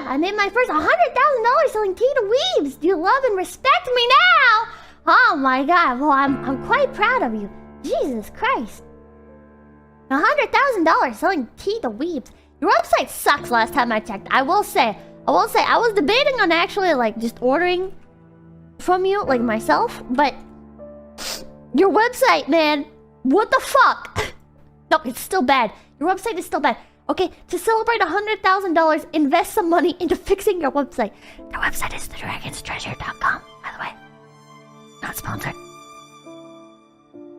I made my first $100,000 selling tea to weebs. Do you love and respect me now? Oh my god, well, I'm quite proud of you. Jesus Christ. $100,000 selling tea to weebs. Your website sucks last time I checked. I will say, I was debating on actually, like, just ordering from you, like, myself, but your website, man, what the fuck? No, it's still bad. Your website is still bad. Okay, to celebrate $100,000, invest some money into fixing your website. Their website is thedragonstreasure.com, by the way. Not sponsored.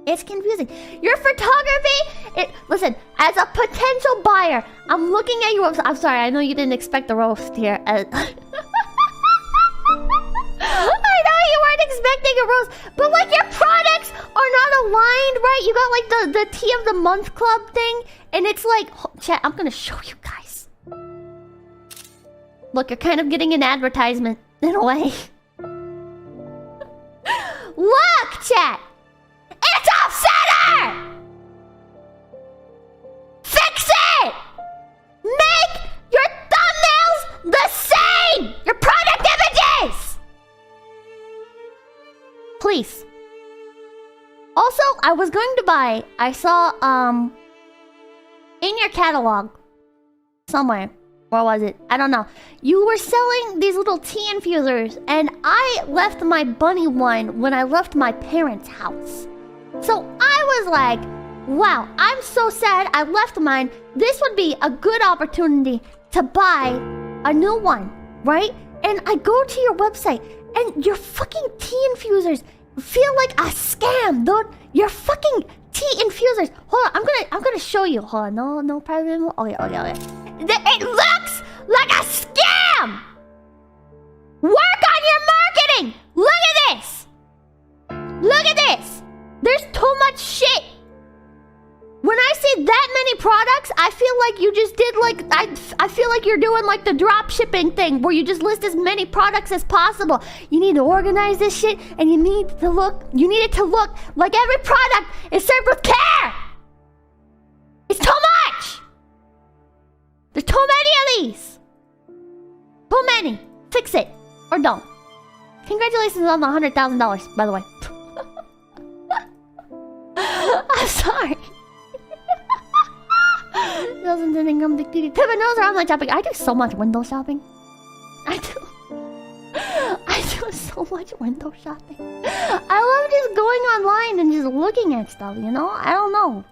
It's confusing. Your photography... Listen, as a potential buyer, I'm looking at your website. I'm sorry, I know you didn't expect the roast here. I know you weren't expecting a roast, but like your products are not aligned, right? You got like the Tea of the Month Club thing, and it's like... Chat, I'm gonna show you guys. Look, you're kind of getting an advertisement, in a way. Look, chat! It's off-center! Fix it! Make your thumbnails the same! Your product images! Please. Also, I was going to buy... I saw, in your catalog. Somewhere. Where was it? I don't know. You were selling these little tea infusers, and I left my bunny one when I left my parents' house. So I was like, wow, I'm so sad I left mine. This would be a good opportunity to buy a new one, right? And I go to your website, and your fucking tea infusers feel like a scam, dude. Your fucking tea infusers. Hold on, I'm gonna show you. Hold on, no private info. Okay. It looks like a scam! Work on your marketing! Look at this! Look at this! There's too much shit! When I see that many products, I feel like you just did like... I feel like you're doing like the drop shipping thing where you just list as many products as possible. You need to organize this shit and you need it to look like every product is served with care! It's too much! There's too many of these! Too many! Fix it! Or don't. Congratulations on the $100,000, by the way. I'm sorry. Doesn't an income dictate. Teaman knows are online shopping. I do so much window shopping. I do so much window shopping. I love just going online and just looking at stuff, you know? I don't know.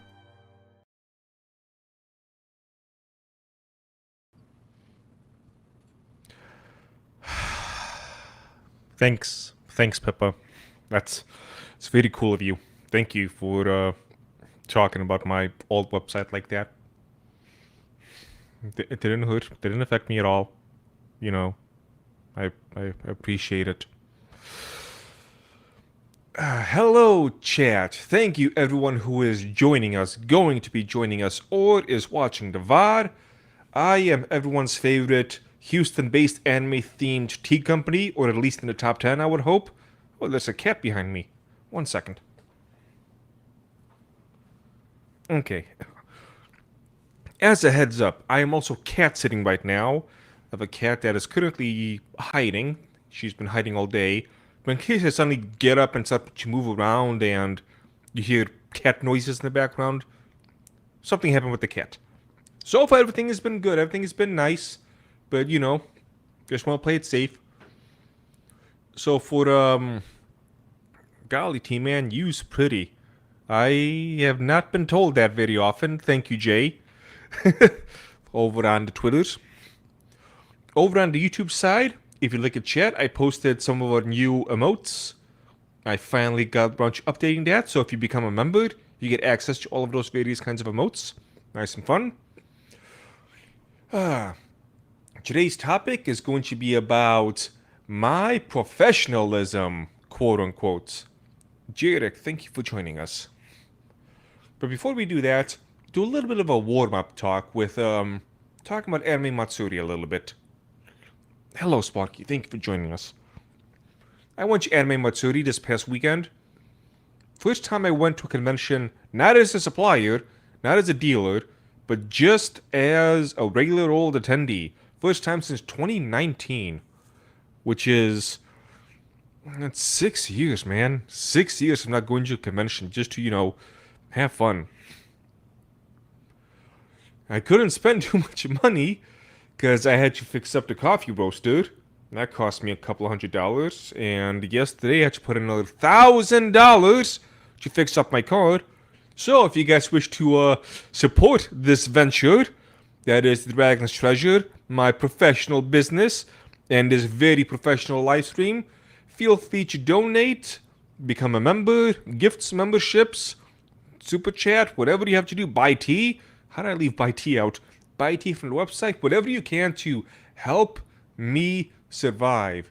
Thanks, Pippa. It's very cool of you. Thank you for talking about my old website like that. It didn't hurt. It didn't affect me at all. You know, I appreciate it. Hello, chat. Thank you, everyone who is joining us, going to be joining us, or is watching the VOD. I am everyone's favorite Houston-based anime-themed tea company, or at least in the top 10, I would hope. Oh, there's a cat behind me. 1 second. Okay. As a heads up, I am also cat-sitting right now. I have a cat that is currently hiding. She's been hiding all day. But in case I suddenly get up and start to move around and you hear cat noises in the background, something happened with the cat. So far, everything has been good. Everything has been nice. But, you know, just want to play it safe. So for, golly, Teaman, you's pretty. I have not been told that very often. Thank you, Jay. Over on the Twitters. Over on the YouTube side, if you look at chat, I posted some of our new emotes. I finally got around to updating that, so if you become a member, you get access to all of those various kinds of emotes. Nice and fun. Today's topic is going to be about my professionalism, quote unquote. Jarek, thank you for joining us. But before we do that, do a little bit of a warm-up talk with, talking about anime Matsuri a little bit. Hello, Sparky. Thank you for joining us. I went to anime Matsuri this past weekend. First time I went to a convention, not as a supplier, not as a dealer, but just as a regular old attendee. First time since 2019, which is that's 6 years, man. 6 years of not going to a convention just to, have fun. I couldn't spend too much money because I had to fix up the coffee roaster. That cost me a couple $100. And yesterday I had to put in another $1,000 to fix up my car. So if you guys wish to support this venture, that is the Dragon's Treasure, my professional business, and this very professional live stream, feel free to donate, become a member, gifts, memberships, super chat, whatever you have to do. Buy tea. How did I leave buy tea out? Buy tea from the website. Whatever you can to help me survive.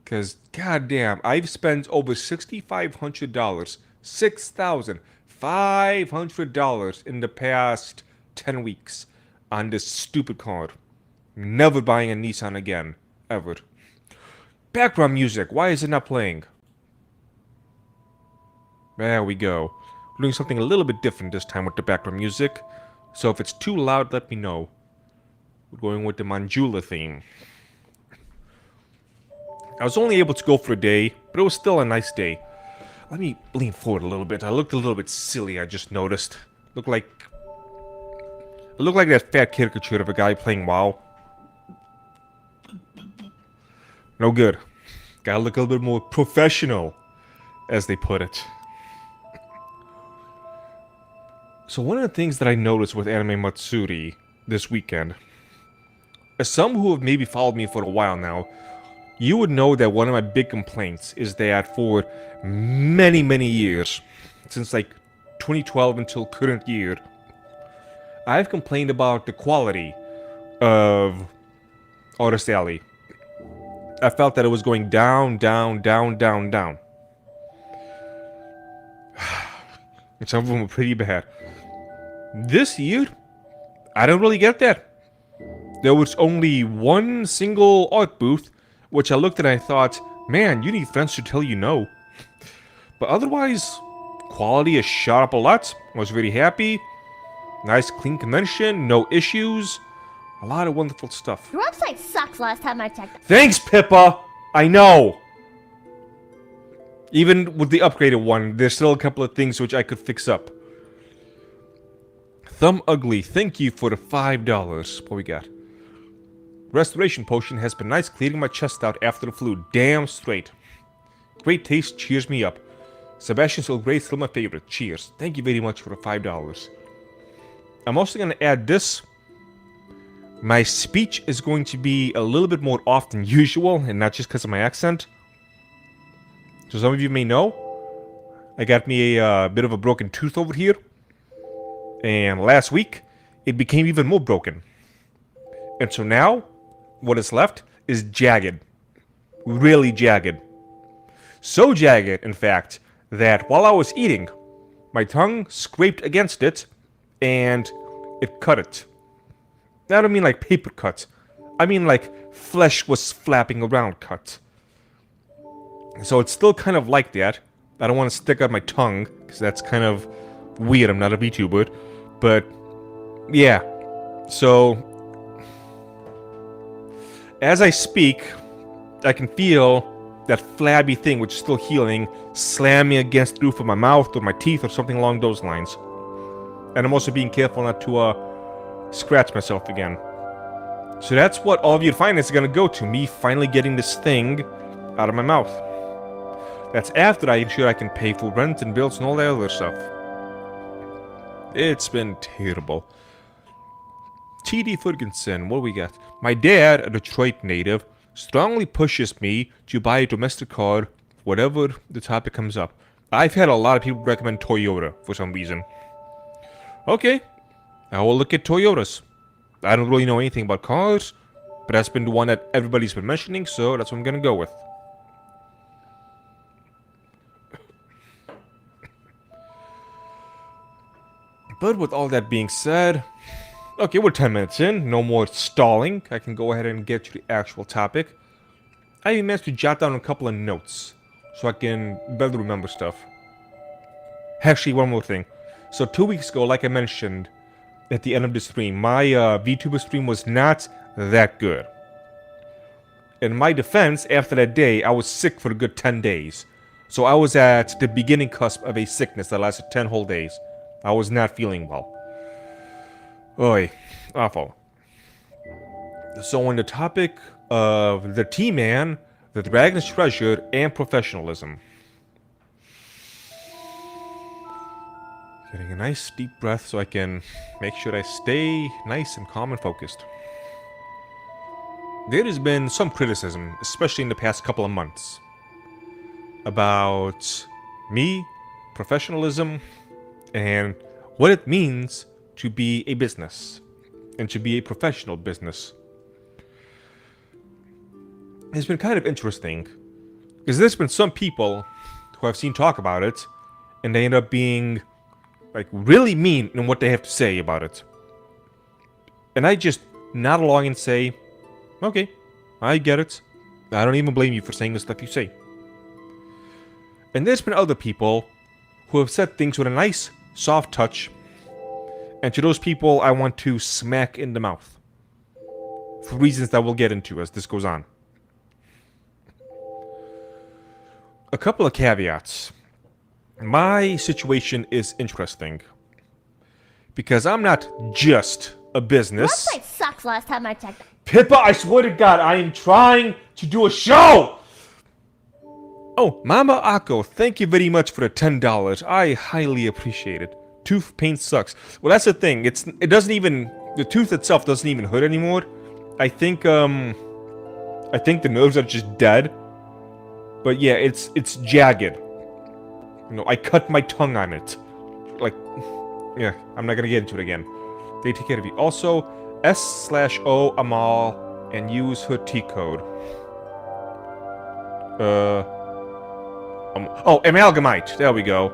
Because, goddamn, I've spent over $6,500, $6,500 in the past 10 weeks on this stupid car. Never buying a Nissan again. Ever. Background music. Why is it not playing? There we go. We're doing something a little bit different this time with the background music. So if it's too loud, let me know. We're going with the Manjula theme. I was only able to go for a day, but it was still a nice day. Let me lean forward a little bit. I looked a little bit silly, I just noticed. I look like that fat caricature of a guy playing WoW. No good. Gotta look a little bit more professional, as they put it. So one of the things that I noticed with Anime Matsuri this weekend, as some who have maybe followed me for a while now, you would know that one of my big complaints is that for many, many years, since like 2012 until current year, I've complained about the quality of Artist Alley. I felt that it was going down, down, down, down, down. And some of them were pretty bad. This year, I don't really get that. There was only one single art booth, which I looked at and I thought, man, you need friends to tell you no. But otherwise, quality has shot up a lot. I was very happy. Nice, clean convention, no issues. A lot of wonderful stuff. Your website sucks last time I checked. Thanks, Pippa! I know! Even with the upgraded one, there's still a couple of things which I could fix up. Thumb Ugly, thank you for the $5. What we got? Restoration potion has been nice clearing my chest out after the flu. Damn straight. Great taste cheers me up. Sebastian's Earl Grey still my favorite. Cheers. Thank you very much for the $5. I'm also going to add this. My speech is going to be a little bit more off than usual, and not just because of my accent. So some of you may know, I got me a bit of a broken tooth over here. And last week, it became even more broken. And so now, what is left is jagged. Really jagged. So jagged, in fact, that while I was eating, my tongue scraped against it, and it cut it. I don't mean like paper cut. I mean like flesh was flapping around cut. So it's still kind of like that. I don't want to stick out my tongue, because that's kind of weird. I'm not a VTuber. But, yeah. So, as I speak, I can feel that flabby thing, which is still healing, slamming against the roof of my mouth or my teeth or something along those lines. And I'm also being careful not to scratch myself again. So that's what all of your finance is going to go to. Me finally getting this thing out of my mouth. That's after I ensure I can pay for rent and bills and all that other stuff. It's been terrible. T.D. Ferguson, what do we got? My dad, a Detroit native, strongly pushes me to buy a domestic car whatever the topic comes up. I've had a lot of people recommend Toyota for some reason. Okay, I will look at Toyotas. I don't really know anything about cars, but that's been the one that everybody's been mentioning, so that's what I'm gonna go with. But with all that being said, okay, we're 10 minutes in, no more stalling. I can go ahead and get to the actual topic. I even managed to jot down a couple of notes, so I can better remember stuff. Actually, one more thing. So 2 weeks ago, like I mentioned at the end of the stream, my VTuber stream was not that good. In my defense, after that day, I was sick for a good 10 days. So I was at the beginning cusp of a sickness that lasted 10 whole days. I was not feeling well. Oy, awful. So on the topic of the Teaman, the Dragon's Treasure, and professionalism. Getting a nice deep breath so I can make sure I stay nice and calm and focused. There has been some criticism, especially in the past couple of months, about me, professionalism, and what it means to be a business and to be a professional business. It's been kind of interesting because there's been some people who I've seen talk about it and they end up being like really mean in what they have to say about it. And I just nod along and say, okay, I get it. I don't even blame you for saying the stuff you say. And there's been other people who have said things with a nice, soft touch. And to those people, I want to smack in the mouth. For reasons that we'll get into as this goes on. A couple of caveats. My situation is interesting. Because I'm not just a business. Website sucks last time I checked. Pippa, I swear to God, I am trying to do a show! Oh, Mama Akko, thank you very much for the $10. I highly appreciate it. Tooth pain sucks. Well, that's the thing. It doesn't even... The tooth itself doesn't even hurt anymore. I think the nerves are just dead. But yeah, it's jagged. You know, I cut my tongue on it. Like, yeah, I'm not gonna get into it again. They take care of you. Also, S/O Amal and use her T code. Oh, Amalgamite. There we go.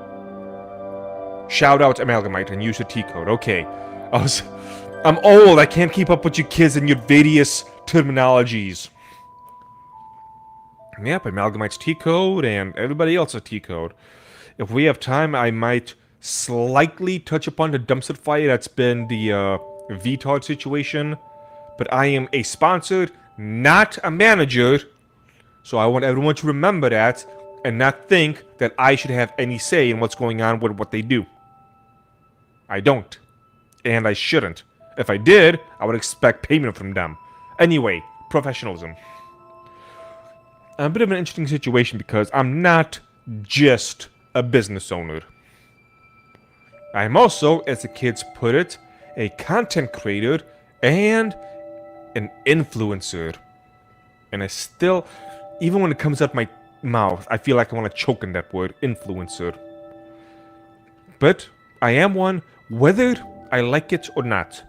Shout out Amalgamite and use her T code. Okay. I'm old. I can't keep up with you kids and your various terminologies. Yep, Amalgamite's T code and everybody else's T code. If we have time, I might slightly touch upon the dumpster fire that's been the VTOD situation. But I am a sponsored, not a manager. So I want everyone to remember that and not think that I should have any say in what's going on with what they do. I don't. And I shouldn't. If I did, I would expect payment from them. Anyway, professionalism. I'm a bit of an interesting situation because I'm not just a business owner. I'm also, as the kids put it, a content creator and an influencer. And I still, even when it comes out my mouth, I feel like I want to choke on that word, influencer. But I am one, whether I like it or not.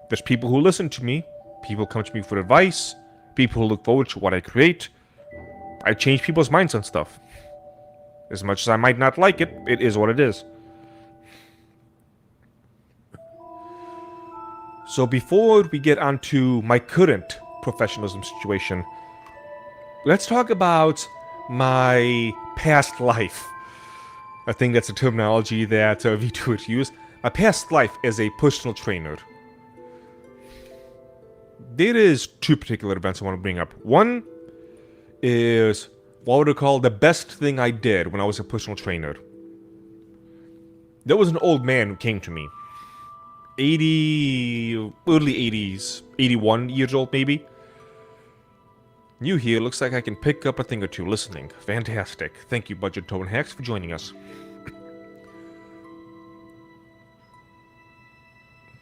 There's people who listen to me, people come to me for advice, people who look forward to what I create. I change people's minds on stuff. As much as I might not like it, it is what it is. So before we get onto my current professionalism situation, let's talk about my past life. I think that's a terminology that V2 would use. My past life as a personal trainer. There is two particular events I want to bring up. One is what I would call the best thing I did when I was a personal trainer. There was an old man who came to me. Early 80s, 81 years old maybe. New here, looks like I can pick up a thing or two listening. Fantastic. Thank you, Budget Tone Hacks, for joining us.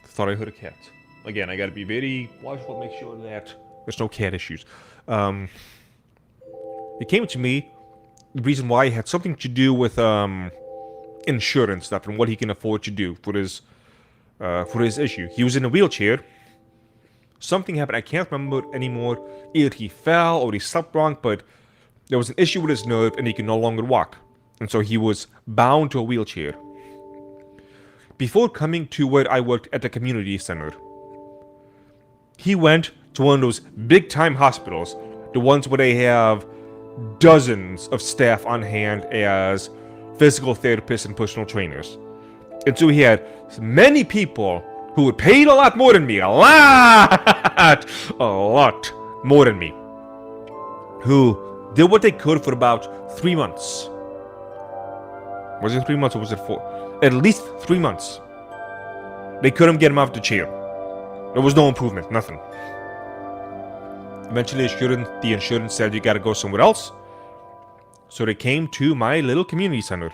Thought I heard a cat. Again, I gotta be very watchful to make sure that there's no cat issues. He came to me, the reason why it had something to do with insurance stuff and what he can afford to do for his issue. He was in a wheelchair. Something happened, I can't remember anymore. Either he fell or he slept wrong, but there was an issue with his nerve and he could no longer walk. And so he was bound to a wheelchair. Before coming to where I worked at the community center, he went to one of those big-time hospitals, the ones where they have dozens of staff on hand as physical therapists and personal trainers. And so he had many people who were paid a lot more than me, a lot more than me, who did what they could for about 3 months. Was it 3 months or was it 4? At least 3 months. They couldn't get him off the chair. There was no improvement, nothing. Eventually, the insurance said you gotta go somewhere else. So they came to my little community center.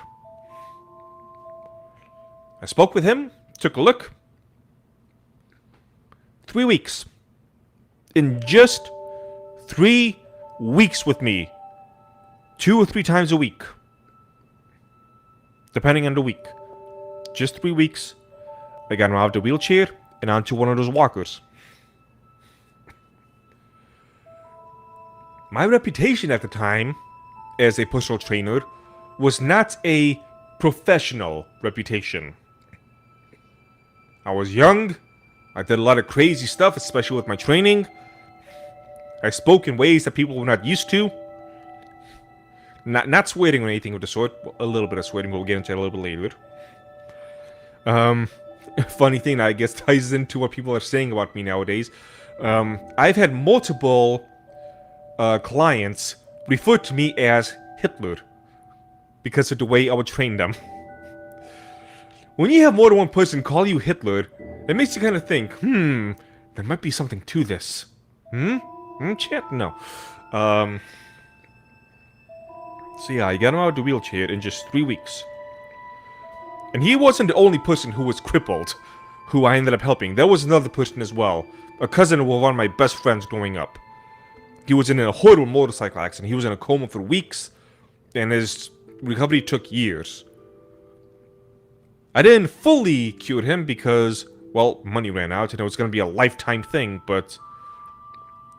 I spoke with him, took a look. 3 weeks. In just 3 weeks with me. 2 or 3 times a week. Depending on the week. Just 3 weeks. I got him out of the wheelchair and onto one of those walkers. My reputation at the time as a personal trainer was not a professional reputation. I was young. I did a lot of crazy stuff, especially with my training. I spoke in ways that people were not used to. Not swearing or anything of the sort. A little bit of sweating, but we'll get into that a little bit later. Funny thing, I guess, ties into what people are saying about me nowadays. I've had multiple clients refer to me as Hitler because of the way I would train them. When you have more than one person call you Hitler, it makes you kind of think, there might be something to this. Chat? No. So yeah, I got him out of the wheelchair in just 3 weeks. And he wasn't the only person who was crippled, who I ended up helping. There was another person as well. A cousin of one of my best friends growing up. He was in a horrible motorcycle accident. He was in a coma for weeks, and his recovery took years. I didn't fully cure him because, well, money ran out, and it was going to be a lifetime thing, but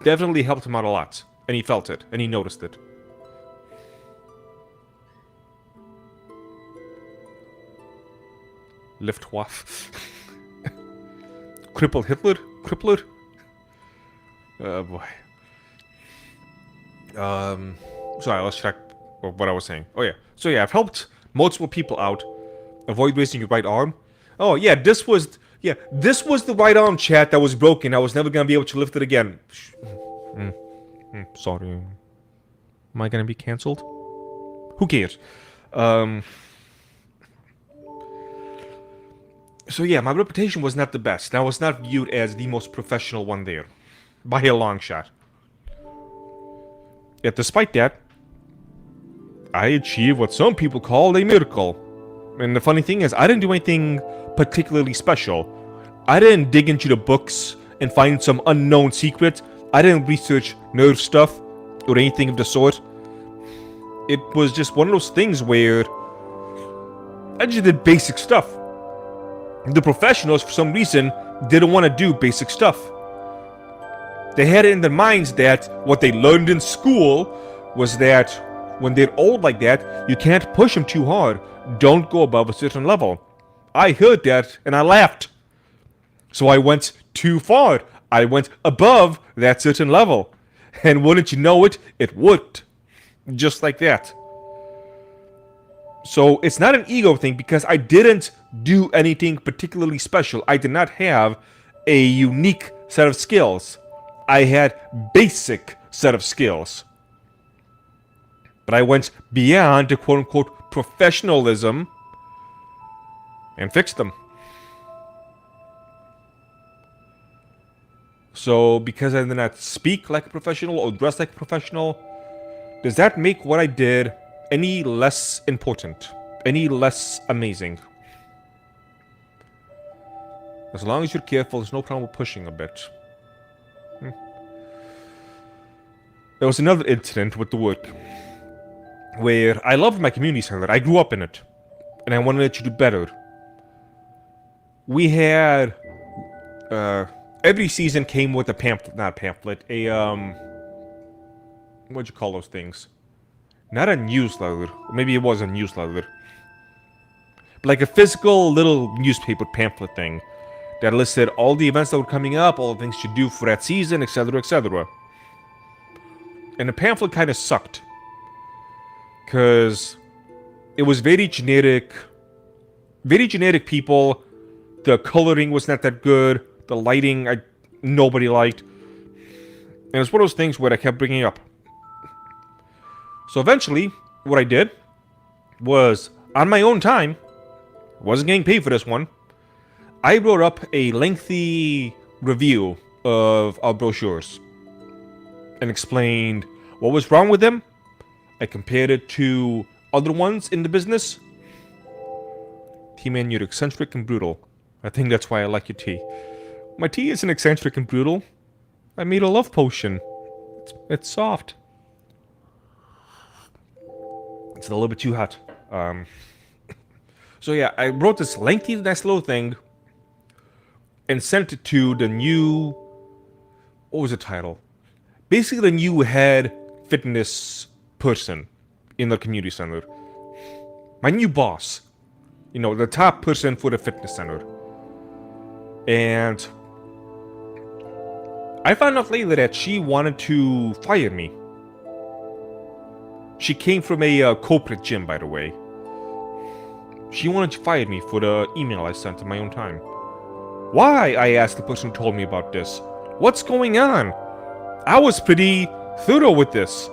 definitely helped him out a lot. And he felt it, and he noticed it. Luftwaffe. Crippled Hitler? Crippler? Oh boy. Sorry, let's check what I was saying. Oh yeah. So yeah, I've helped multiple people out. Avoid raising your right arm. Oh yeah, this was the right arm, chat, that was broken. I was never gonna be able to lift it again. Sorry. Am I gonna be cancelled? Who cares? So yeah, my reputation was not the best. I was not viewed as the most professional one there. By a long shot. Yet despite that, I achieved what some people call a miracle. And the funny thing is, I didn't do anything particularly special. I didn't dig into the books and find some unknown secret. I didn't research nerve stuff or anything of the sort. It was just one of those things where I just did basic stuff. The professionals, for some reason, didn't want to do basic stuff. They had it in their minds that what they learned in school was that when they're old like that, you can't push them too hard. Don't go above a certain level. I heard that and I laughed. So I went too far. I went above that certain level. And wouldn't you know it, it worked. Just like that. So it's not an ego thing because I didn't do anything particularly special. I did not have a unique set of skills. I had basic set of skills. But I went beyond the quote-unquote professionalism and fixed them. So because I did not speak like a professional or dress like a professional, does that make what I did any less important? Any less amazing? As long as you're careful, there's no problem with pushing a bit. There was another incident with the work where I loved my community center. I grew up in it. And I wanted it to do better. We had... every season came with a pamphlet. Not a pamphlet. What'd you call those things? Not a newsletter. Maybe it was a newsletter. But like a physical little newspaper pamphlet thing. That listed all the events that were coming up, all the things to do for that season, etc., etc. And the pamphlet kind of sucked. Because it was very generic. Very generic people The coloring was not that good. The lighting, nobody liked. And it's one of those things where I kept bringing up. So eventually, what I did was, on my own time, wasn't getting paid for this one, I wrote up a lengthy review of our brochures and explained what was wrong with them. I compared it to other ones in the business. Teaman, you're eccentric and brutal. I think that's why I like your tea. My tea isn't eccentric and brutal. I made a love potion. It's soft. It's a little bit too hot. So yeah, I wrote this lengthy, nice little thing and sent it to the new... What was the title? Basically the new head fitness person in the community center. My new boss. You know, the top person for the fitness center. And I found out later that she wanted to fire me. She came from a corporate gym, by the way. She wanted to fire me for the email I sent in my own time. Why? I asked the person who told me about this. What's going on? I was pretty thorough with this.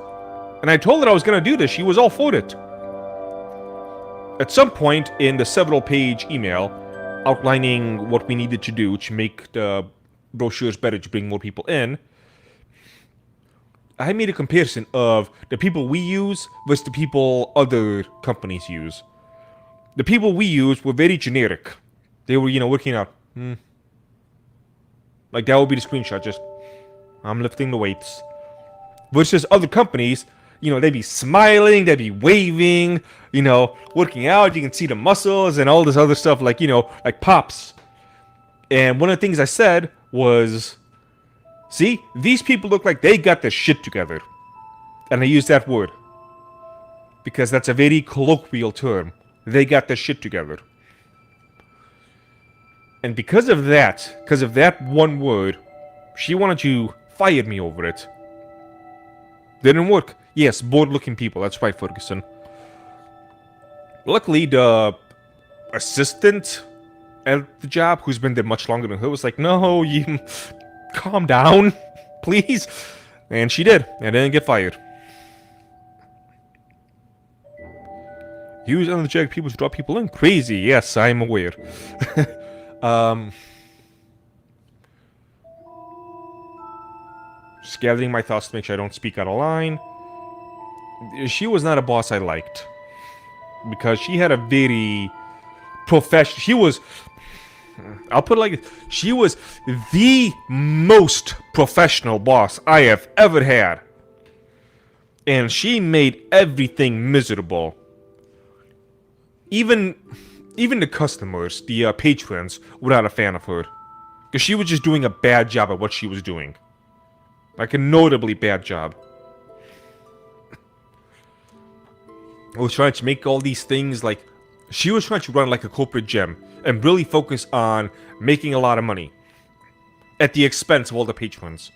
And I told her I was going to do this. She was all for it. At some point in the several-page email outlining what we needed to do to make the brochures better to bring more people in, I made a comparison of the people we use versus the people other companies use. The people we use were very generic. They were, working out. Like, that would be the screenshot, just, I'm lifting the weights. Versus other companies, they'd be smiling, they'd be waving, working out. You can see the muscles and all this other stuff, like pops. And one of the things I said was, see, these people look like they got their shit together. And I use that word because that's a very colloquial term. They got their shit together. And because of that one word, she wanted to fire me over it. Didn't work. Yes, bored-looking people. That's right, Ferguson. Luckily, the assistant at the job, who's been there much longer than her, was like, no, you calm down, please. And she did, and didn't get fired. Use energetic people to draw people in. Crazy, yes, I'm aware. Just gathering my thoughts to make sure I don't speak out of line. She was not a boss I liked. Because she had a very professional... She was... I'll put it like this. She was the most professional boss I have ever had. And she made everything miserable. Even the customers, the patrons, were not a fan of her. Because she was just doing a bad job at what she was doing. Like a notably bad job. I was trying to make all these things like... She was trying to run like a corporate gym. And really focus on making a lot of money. At the expense of all the patrons.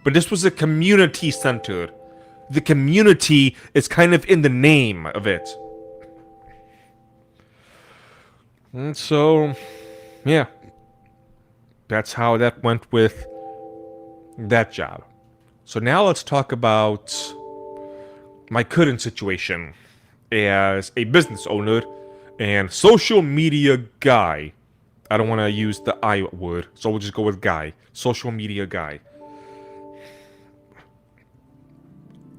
But this was a community center. The community is kind of in the name of it. And so, yeah. That's how that went with that job. So now let's talk about my current situation as a business owner and social media guy. I don't want to use the I word, so we'll just go with guy. Social media guy.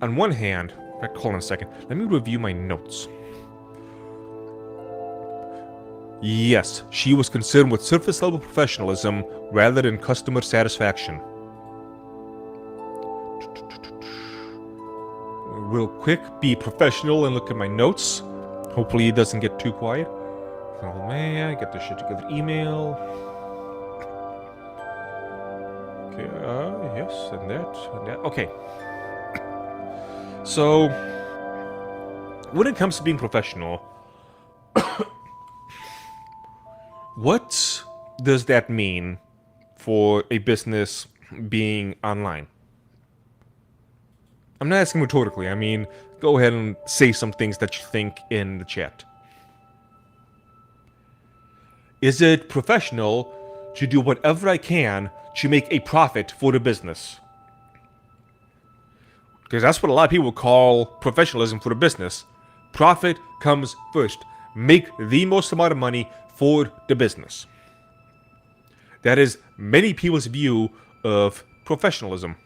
On one hand, hold on a second. Let me review my notes. Yes, she was concerned with surface-level professionalism rather than customer satisfaction. Real quick, be professional and look at my notes. Hopefully it doesn't get too quiet. Oh man, get this shit together. Email. Okay, yes, and that. Okay. So, when it comes to being professional, what does that mean for a business being online? I'm not asking rhetorically. I mean, go ahead and say some things that you think in the chat. Is it professional to do whatever I can to make a profit for the business? Because that's what a lot of people call professionalism for the business. Profit comes first. Make the most amount of money for the business. That is many people's view of professionalism.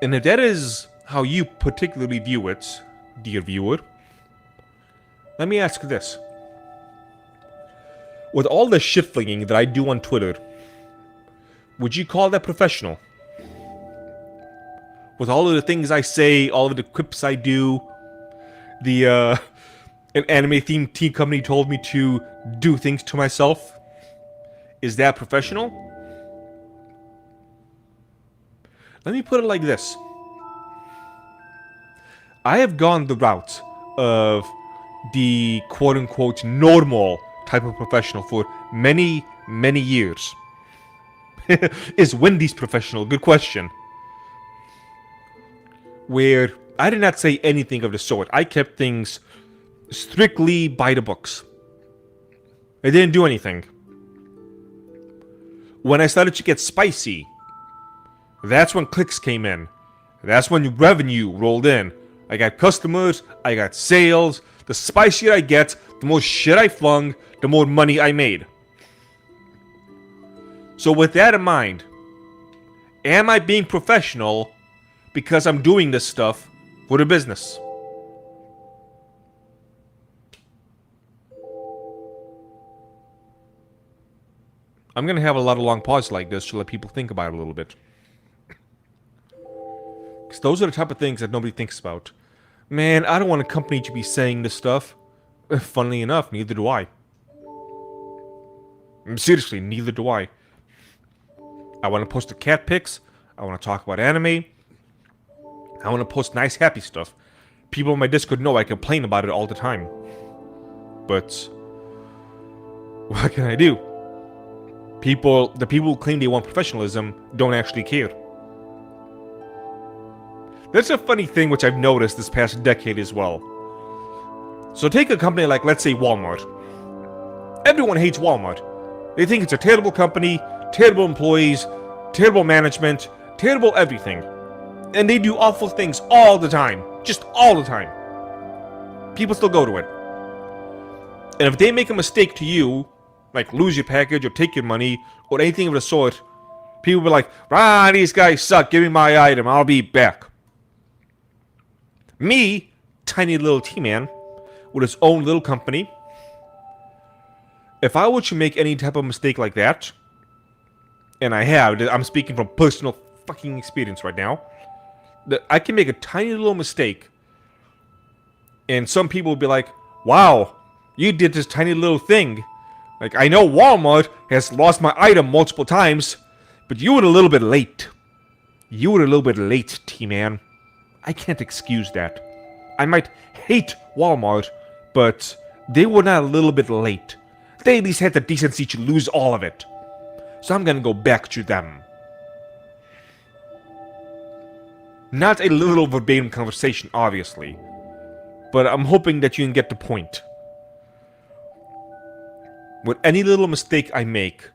And if that is how you particularly view it, dear viewer, let me ask this. With all the shit-flinging that I do on Twitter, would you call that professional? With all of the things I say, all of the quips I do, an anime-themed tea company told me to do things to myself, is that professional? Let me put it like this. I have gone the route of the quote-unquote normal type of professional for many, many years. Is Wendy's professional? Good question. Where I did not say anything of the sort. I kept things strictly by the books. I didn't do anything. When I started to get spicy, that's when clicks came in. That's when revenue rolled in. I got customers, I got sales. The spicier I get, the more shit I flung, the more money I made. So with that in mind, am I being professional because I'm doing this stuff for the business? I'm going to have a lot of long pauses like this to let people think about it a little bit. Because those are the type of things that nobody thinks about. Man, I don't want a company to be saying this stuff. Funnily enough, neither do I. Seriously, neither do I. I want to post the cat pics. I want to talk about anime. I want to post nice, happy stuff. People on my Discord know I complain about it all the time. But what can I do? The people who claim they want professionalism don't actually care. That's a funny thing which I've noticed this past decade as well. So take a company like, let's say, Walmart. Everyone hates Walmart. They think it's a terrible company, terrible employees, terrible management, terrible everything. And they do awful things all the time. Just all the time. People still go to it. And if they make a mistake to you, like lose your package or take your money or anything of the sort, people will be like, these guys suck, give me my item, I'll be back. Me, tiny little Teaman, with his own little company, if I were to make any type of mistake like that, and I have, I'm speaking from personal fucking experience right now, that I can make a tiny little mistake, and some people will be like, wow, you did this tiny little thing. Like, I know Walmart has lost my item multiple times, but you were a little bit late. You were a little bit late, T-Man. I can't excuse that. I might hate Walmart, but they were not a little bit late. They at least had the decency to lose all of it. So I'm gonna go back to them. Not a little verbatim conversation, obviously. But I'm hoping that you can get the point. With any little mistake I make,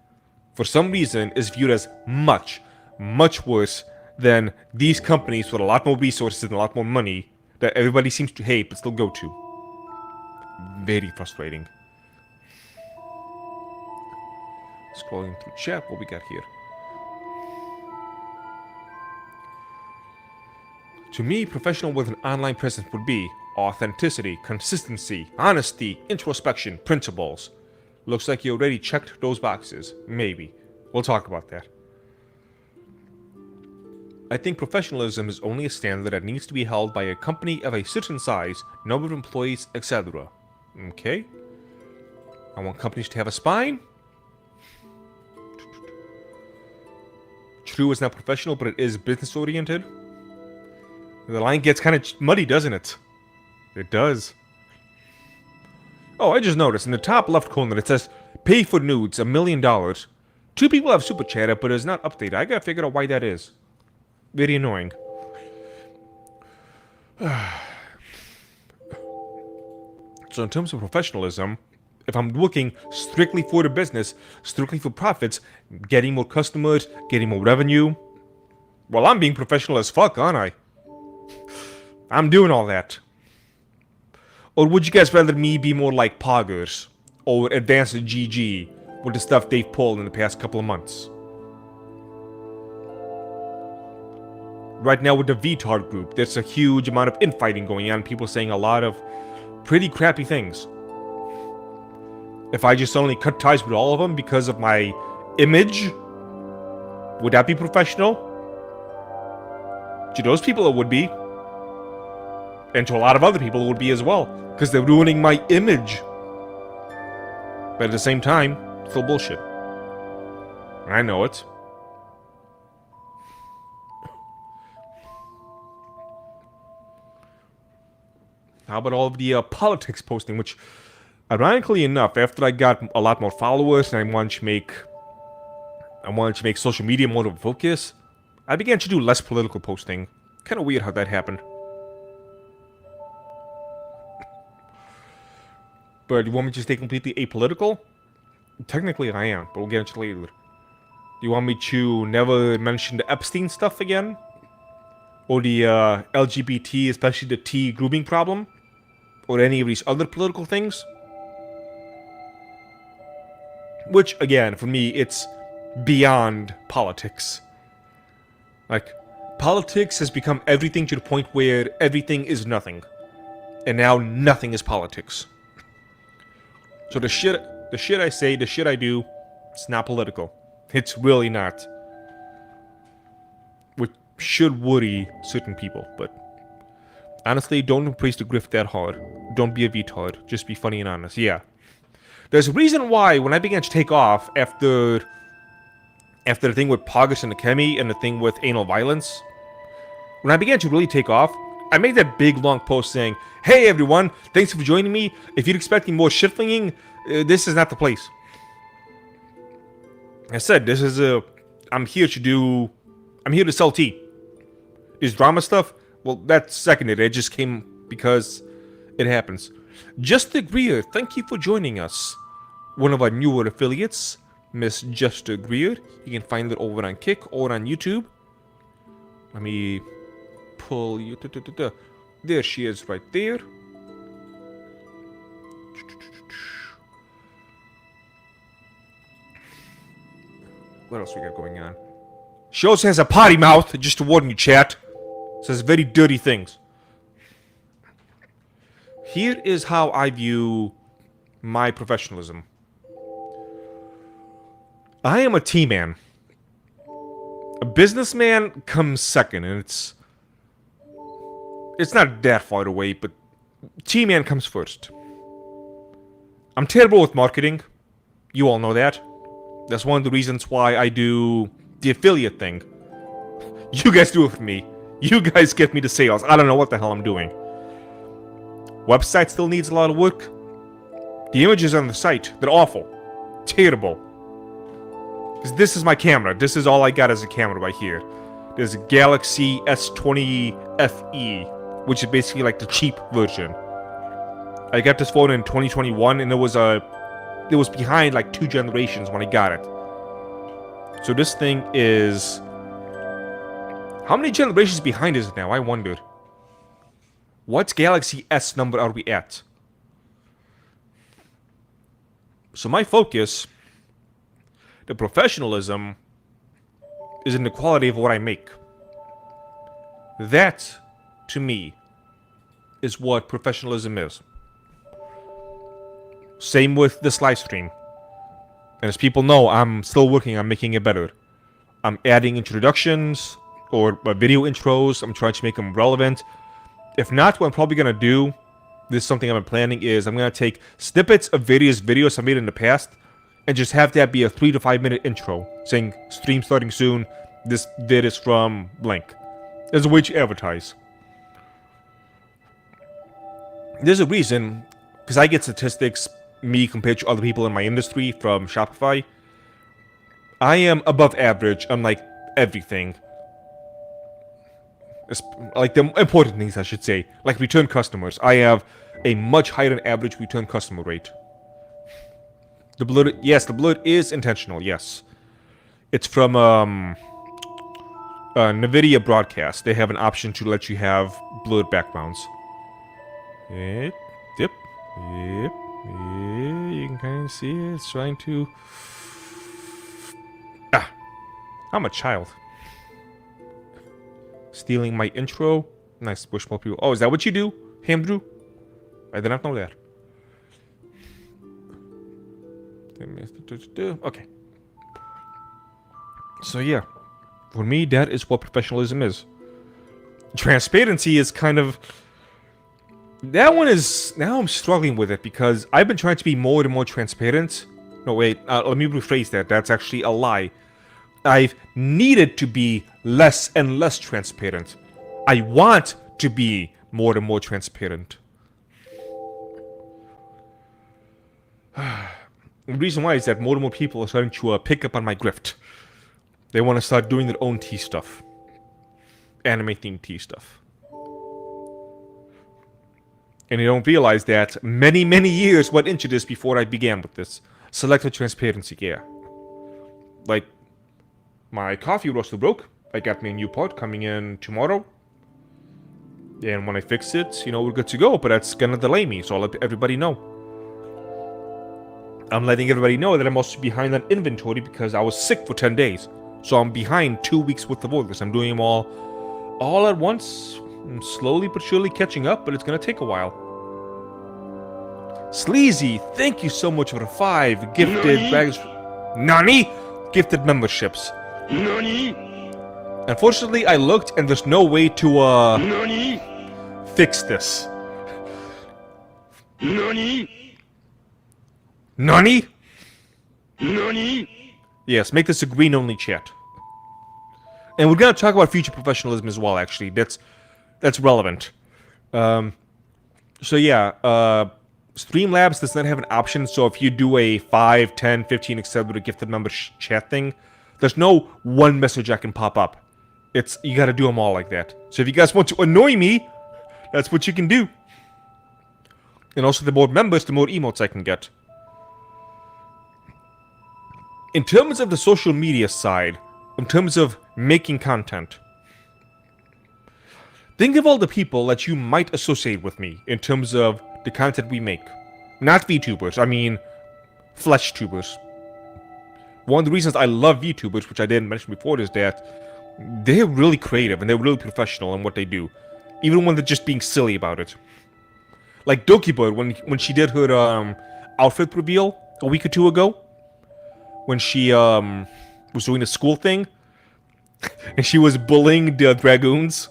for some reason, is viewed as much, much worse than these companies with a lot more resources and a lot more money that everybody seems to hate but still go to. Very frustrating. Scrolling through chat, what we got here. To me, professional with an online presence would be authenticity, consistency, honesty, introspection, principles. Looks like you already checked those boxes. Maybe. We'll talk about that. I think professionalism is only a standard that needs to be held by a company of a certain size, number of employees, etc. Okay. I want companies to have a spine. True is not professional, but it is business-oriented. The line gets kind of muddy, doesn't it? It does. Oh, I just noticed in the top left corner it says, pay for nudes, $1 million. 2 people have super chatted, but it's not updated. I gotta figure out why that is. Very annoying. So in terms of professionalism, If I'm looking strictly for the business, strictly for profits, getting more customers, getting more revenue, well, I'm being professional as fuck, aren't I? I'm doing all that. Or would you guys rather me be more like Poggers or Advanced GG with the stuff they've pulled in the past couple of months? Right now with the VTAR group, there's a huge amount of infighting going on, people saying a lot of pretty crappy things. If I just only cut ties with all of them because of my image, would that be professional? To those people it would be. And to a lot of other people it would be as well. Because they're ruining my image. But at the same time, still bullshit. I know it. How about all of the politics posting, which, ironically enough, after I got a lot more followers and I wanted to make social media more of a focus, I began to do less political posting. Kind of weird how that happened. But you want me to stay completely apolitical? Technically I am, but we'll get into it later. Do you want me to never mention the Epstein stuff again? Or the LGBT, especially the T grooming problem? Or any of these other political things? Which, again, for me, it's beyond politics. Like, politics has become everything to the point where everything is nothing. And now nothing is politics. So the shit I say, the shit I do, it's not political. It's really not. Which should worry certain people, but honestly, don't embrace the grift that hard. Don't be a retard. Just be funny and honest. Yeah. There's a reason why when I began to take off after the thing with Poggers and Akemi and the thing with anal violence, when I began to really take off, I made that big long post saying, "Hey everyone, thanks for joining me. If you're expecting more shit-flinging, this is not the place." I said, I'm here to sell tea. Is drama stuff? Well, that's seconded. It just came because it happens. Justa Greer, thank you for joining us. One of our newer affiliates, Miss Justa Greer. You can find it over on Kick or on YouTube. Let me pull you. There she is right there. What else we got going on? She also has a potty mouth, just to warn you, chat. Says very dirty things. Here is how I view my professionalism. I am a Teaman. A businessman comes second, and it's not that far away, but Teaman comes first. I'm terrible with marketing. You all know that. That's one of the reasons why I do the affiliate thing. You guys do it for me. You guys get me the sales. I don't know what the hell I'm doing. Website still needs a lot of work. The images on the site, they're awful. Terrible. Because this is my camera. This is all I got as a camera right here. There's a Galaxy S20 FE, which is basically like the cheap version. I got this phone in 2021, and it was behind like 2 generations when I got it. So this thing is... How many generations behind is it now? I wondered. What Galaxy S number are we at? So my focus, the professionalism, is in the quality of what I make. That, to me, is what professionalism is. Same with this live stream. And as people know, I'm still working on making it better. I'm adding introductions or video intros. I'm trying to make them relevant. If not, what I'm probably going to do, this is something I've been planning, is I'm going to take snippets of various videos I made in the past and just have that be a 3 to 5 minute intro saying stream starting soon, this vid is from blank. There's a way to advertise. There's a reason, because I get statistics, me compared to other people in my industry from Shopify. I am above average on like everything. Like the important things, I should say. Like return customers. I have a much higher than average return customer rate. The blur, yes, the blur is intentional. Yes, it's from NVIDIA broadcast. They have an option to let you have blurred backgrounds. Yep, yep, yep. You can kind of see it. It's trying to. Ah, I'm a child. Stealing my intro. Nice, Bushmill people. Oh, is that what you do, Hamdrew? I did not know that. Okay. So yeah, for me, that is what professionalism is. Transparency is kind of... That one is... Now I'm struggling with it because I've been trying to be more and more transparent. No, wait, let me rephrase that. That's actually a lie. I've needed to be less and less transparent. I want to be more and more transparent. The reason why is that more and more people are starting to pick up on my grift. They want to start doing their own tea stuff. Anime-themed tea stuff. And they don't realize that many, many years went into this before I began with this. Selective transparency, yeah. Like, my coffee roaster broke. I got me a new pot coming in tomorrow. And when I fix it, you know, we're good to go. But that's gonna delay me, so I'll let everybody know. I'm letting everybody know that I'm also behind on inventory because I was sick for 10 days. So I'm behind 2 weeks worth of orders. I'm doing them all at once. I'm slowly but surely catching up, but it's gonna take a while. Sleazy, thank you so much for the 5 gifted bags. Nani? Gifted memberships. Nani? Unfortunately, I looked and there's no way to Nani? fix this. Nani? Nani? Nani? Yes, make this a green-only chat. And we're gonna talk about future professionalism as well, actually. That's relevant. So yeah, Streamlabs does not have an option, so if you do a 5, 10, 15, etc. with a gifted member chat thing, there's no one message I can pop up. It's, you gotta do them all like that. So if you guys want to annoy me, that's what you can do. And also, the more members, the more emotes I can get. In terms of the social media side, in terms of making content, think of all the people that you might associate with me in terms of the content we make. Not VTubers, I mean flesh tubers. One of the reasons I love VTubers, which I didn't mention before, is that they're really creative and they're really professional in what they do. Even when they're just being silly about it. Like Dokibird, when she did her outfit reveal a week or 2 ago. When she was doing the school thing. And she was bullying the dragoons.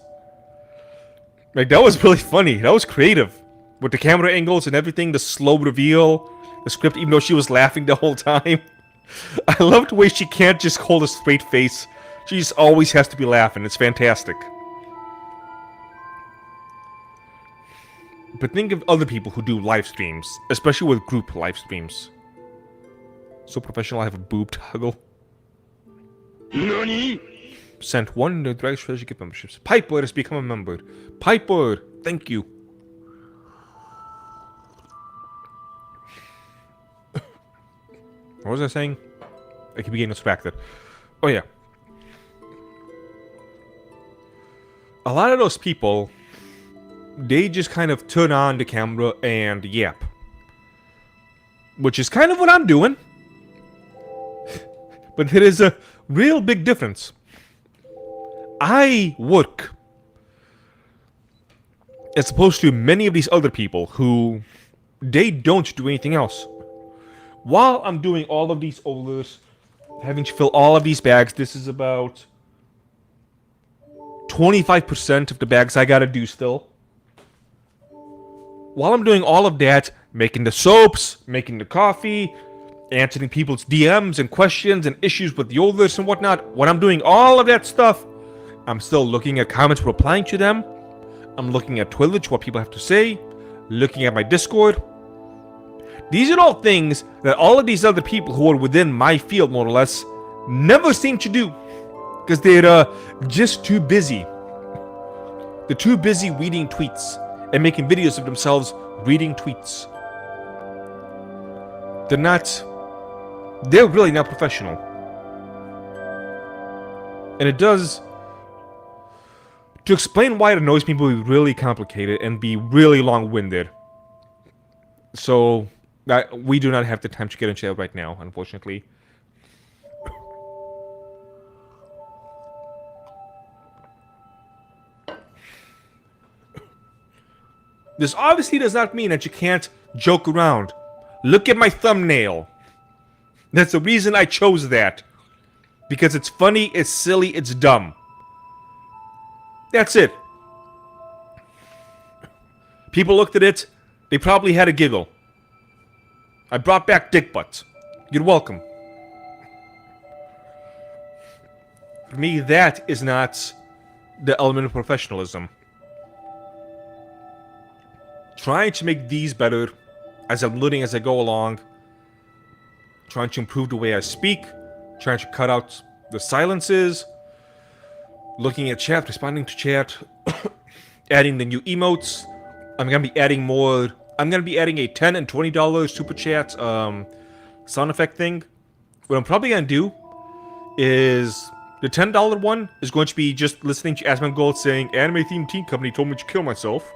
Like, that was really funny. That was creative. With the camera angles and everything, the slow reveal, the script, even though she was laughing the whole time. I love the way she can't just hold a straight face. She just always has to be laughing. It's fantastic. But think of other people who do live streams, especially with group live streams. So professional, I have a boob toggle. Nani? Sent 1 to Drag Treasure gift memberships. Piper has become a member. Piper, thank you. What was I saying? I keep getting distracted. Oh yeah. A lot of those people, they just kind of turn on the camera and yap. Which is kind of what I'm doing. But there is a real big difference. I work as opposed to many of these other people who they don't do anything else. While I'm doing all of these orders, having to fill all of these bags, this is about 25% of the bags I gotta do still. While I'm doing all of that, making the soaps, making the coffee, answering people's DMs and questions and issues with the orders and whatnot, when I'm doing all of that stuff, I'm still looking at comments, replying to them. I'm looking at Twitch, what people have to say, looking at my Discord. These are all things that all of these other people who are within my field, more or less, never seem to do. Because they're just too busy. They're too busy reading tweets and making videos of themselves reading tweets. They're not they're really not professional. And it does... To explain why it annoys me will be really complicated and be really long-winded. So, we do not have the time to get into that right now, unfortunately. This obviously does not mean that you can't joke around. Look at my thumbnail. That's the reason I chose that. Because it's funny, it's silly, it's dumb. That's it. People looked at it, they probably had a giggle. I brought back dick butts. You're welcome. For me, that is not the element of professionalism. Trying to make these better as I'm learning as I go along. Trying to improve the way I speak. Trying to cut out the silences. Looking at chat, responding to chat. Adding the new emotes. I'm going to be adding more. I'm going to be adding a $10 and $20 super chat sound effect thing. What I'm probably going to do is the $10 one is going to be just listening to Asmongold saying Anime Themed Teen Company told me to kill myself.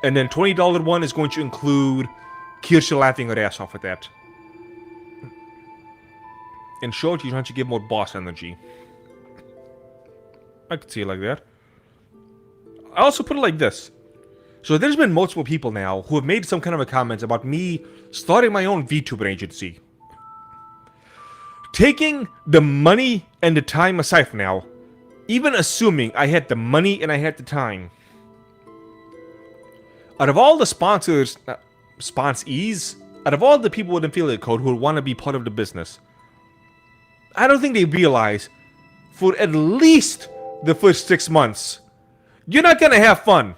And then $20 one is going to include Kirsha laughing her ass off at that. In short, you're trying to give more boss energy. I could see it like that. I also put it like this. So there's been multiple people now who have made some kind of a comment about me starting my own VTuber agency. Taking the money and the time aside for now, even assuming I had the money and I had the time, out of all the sponsors, sponsees, out of all the people with affiliate code who would want to be part of the business, I don't think they realize for at least the first 6 months, you're not going to have fun.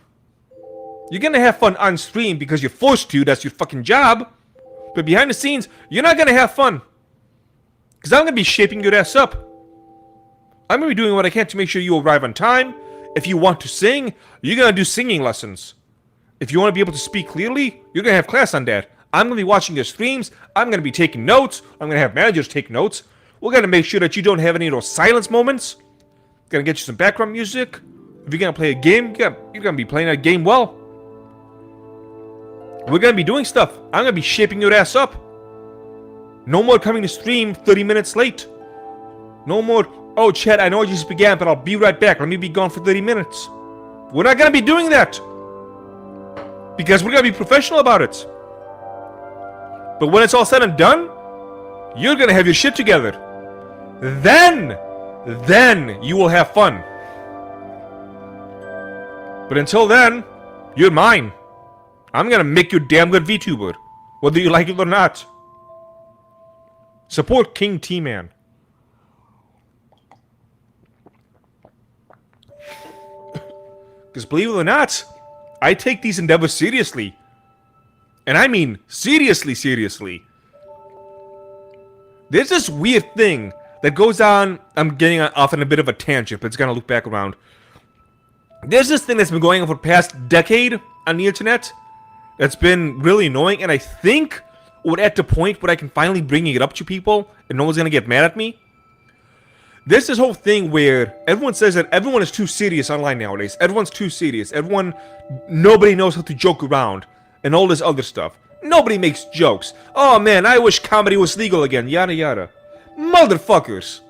You're going to have fun on stream because you're forced to, that's your fucking job. But behind the scenes, you're not going to have fun. Because I'm going to be shaping your ass up. I'm going to be doing what I can to make sure you arrive on time. If you want to sing, you're going to do singing lessons. If you want to be able to speak clearly, you're going to have class on that. I'm going to be watching your streams. I'm going to be taking notes. I'm going to have managers take notes. We're going to make sure that you don't have any of those silence moments. Going to get you some background music. If you're going to play a game, you're going to be playing that game well. We're going to be doing stuff. I'm going to be shaping your ass up. No more coming to stream 30 minutes late. No more, oh, chat, I know I just began, but I'll be right back. Let me be gone for 30 minutes. We're not going to be doing that. Because we're going to be professional about it. But when it's all said and done, you're going to have your shit together. Then you will have fun. But until then, you're mine. I'm going to make you a damn good VTuber. Whether you like it or not. Support King Teaman. Because believe it or not, I take these endeavors seriously. And I mean seriously, seriously. There's this weird thing that goes on. I'm getting off on a bit of a tangent, but it's gonna loop back around. There's this thing that's been going on for the past decade on the internet that's been really annoying, and I think we're at the point where I can finally bring it up to people and no one's gonna get mad at me. There's this whole thing where everyone says that everyone is too serious online nowadays. Everyone's too serious. Nobody knows how to joke around and all this other stuff. Nobody makes jokes. Oh man, I wish comedy was legal again, yada yada. Motherfuckers.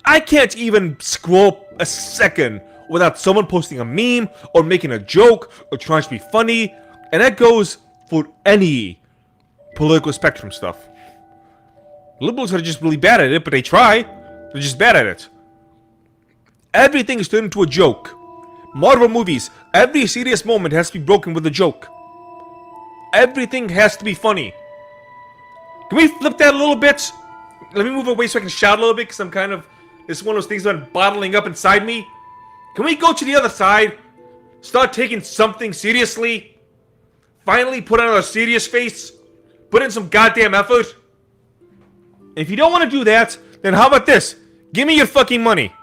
I can't even scroll a second without someone posting a meme or making a joke or trying to be funny. And that goes for any political spectrum stuff. Liberals are just really bad at it, but they try. They're just bad at it. Everything is turned into a joke. Marvel movies, every serious moment has to be broken with a joke. Everything has to be funny. Can we flip that a little bit? Let me move away so I can shout a little bit, because I'm kind of... This is one of those things that's been bottling up inside me. Can we go to the other side? Start taking something seriously? Finally put on a serious face? Put in some goddamn effort? If you don't want to do that, then how about this? Give me your fucking money.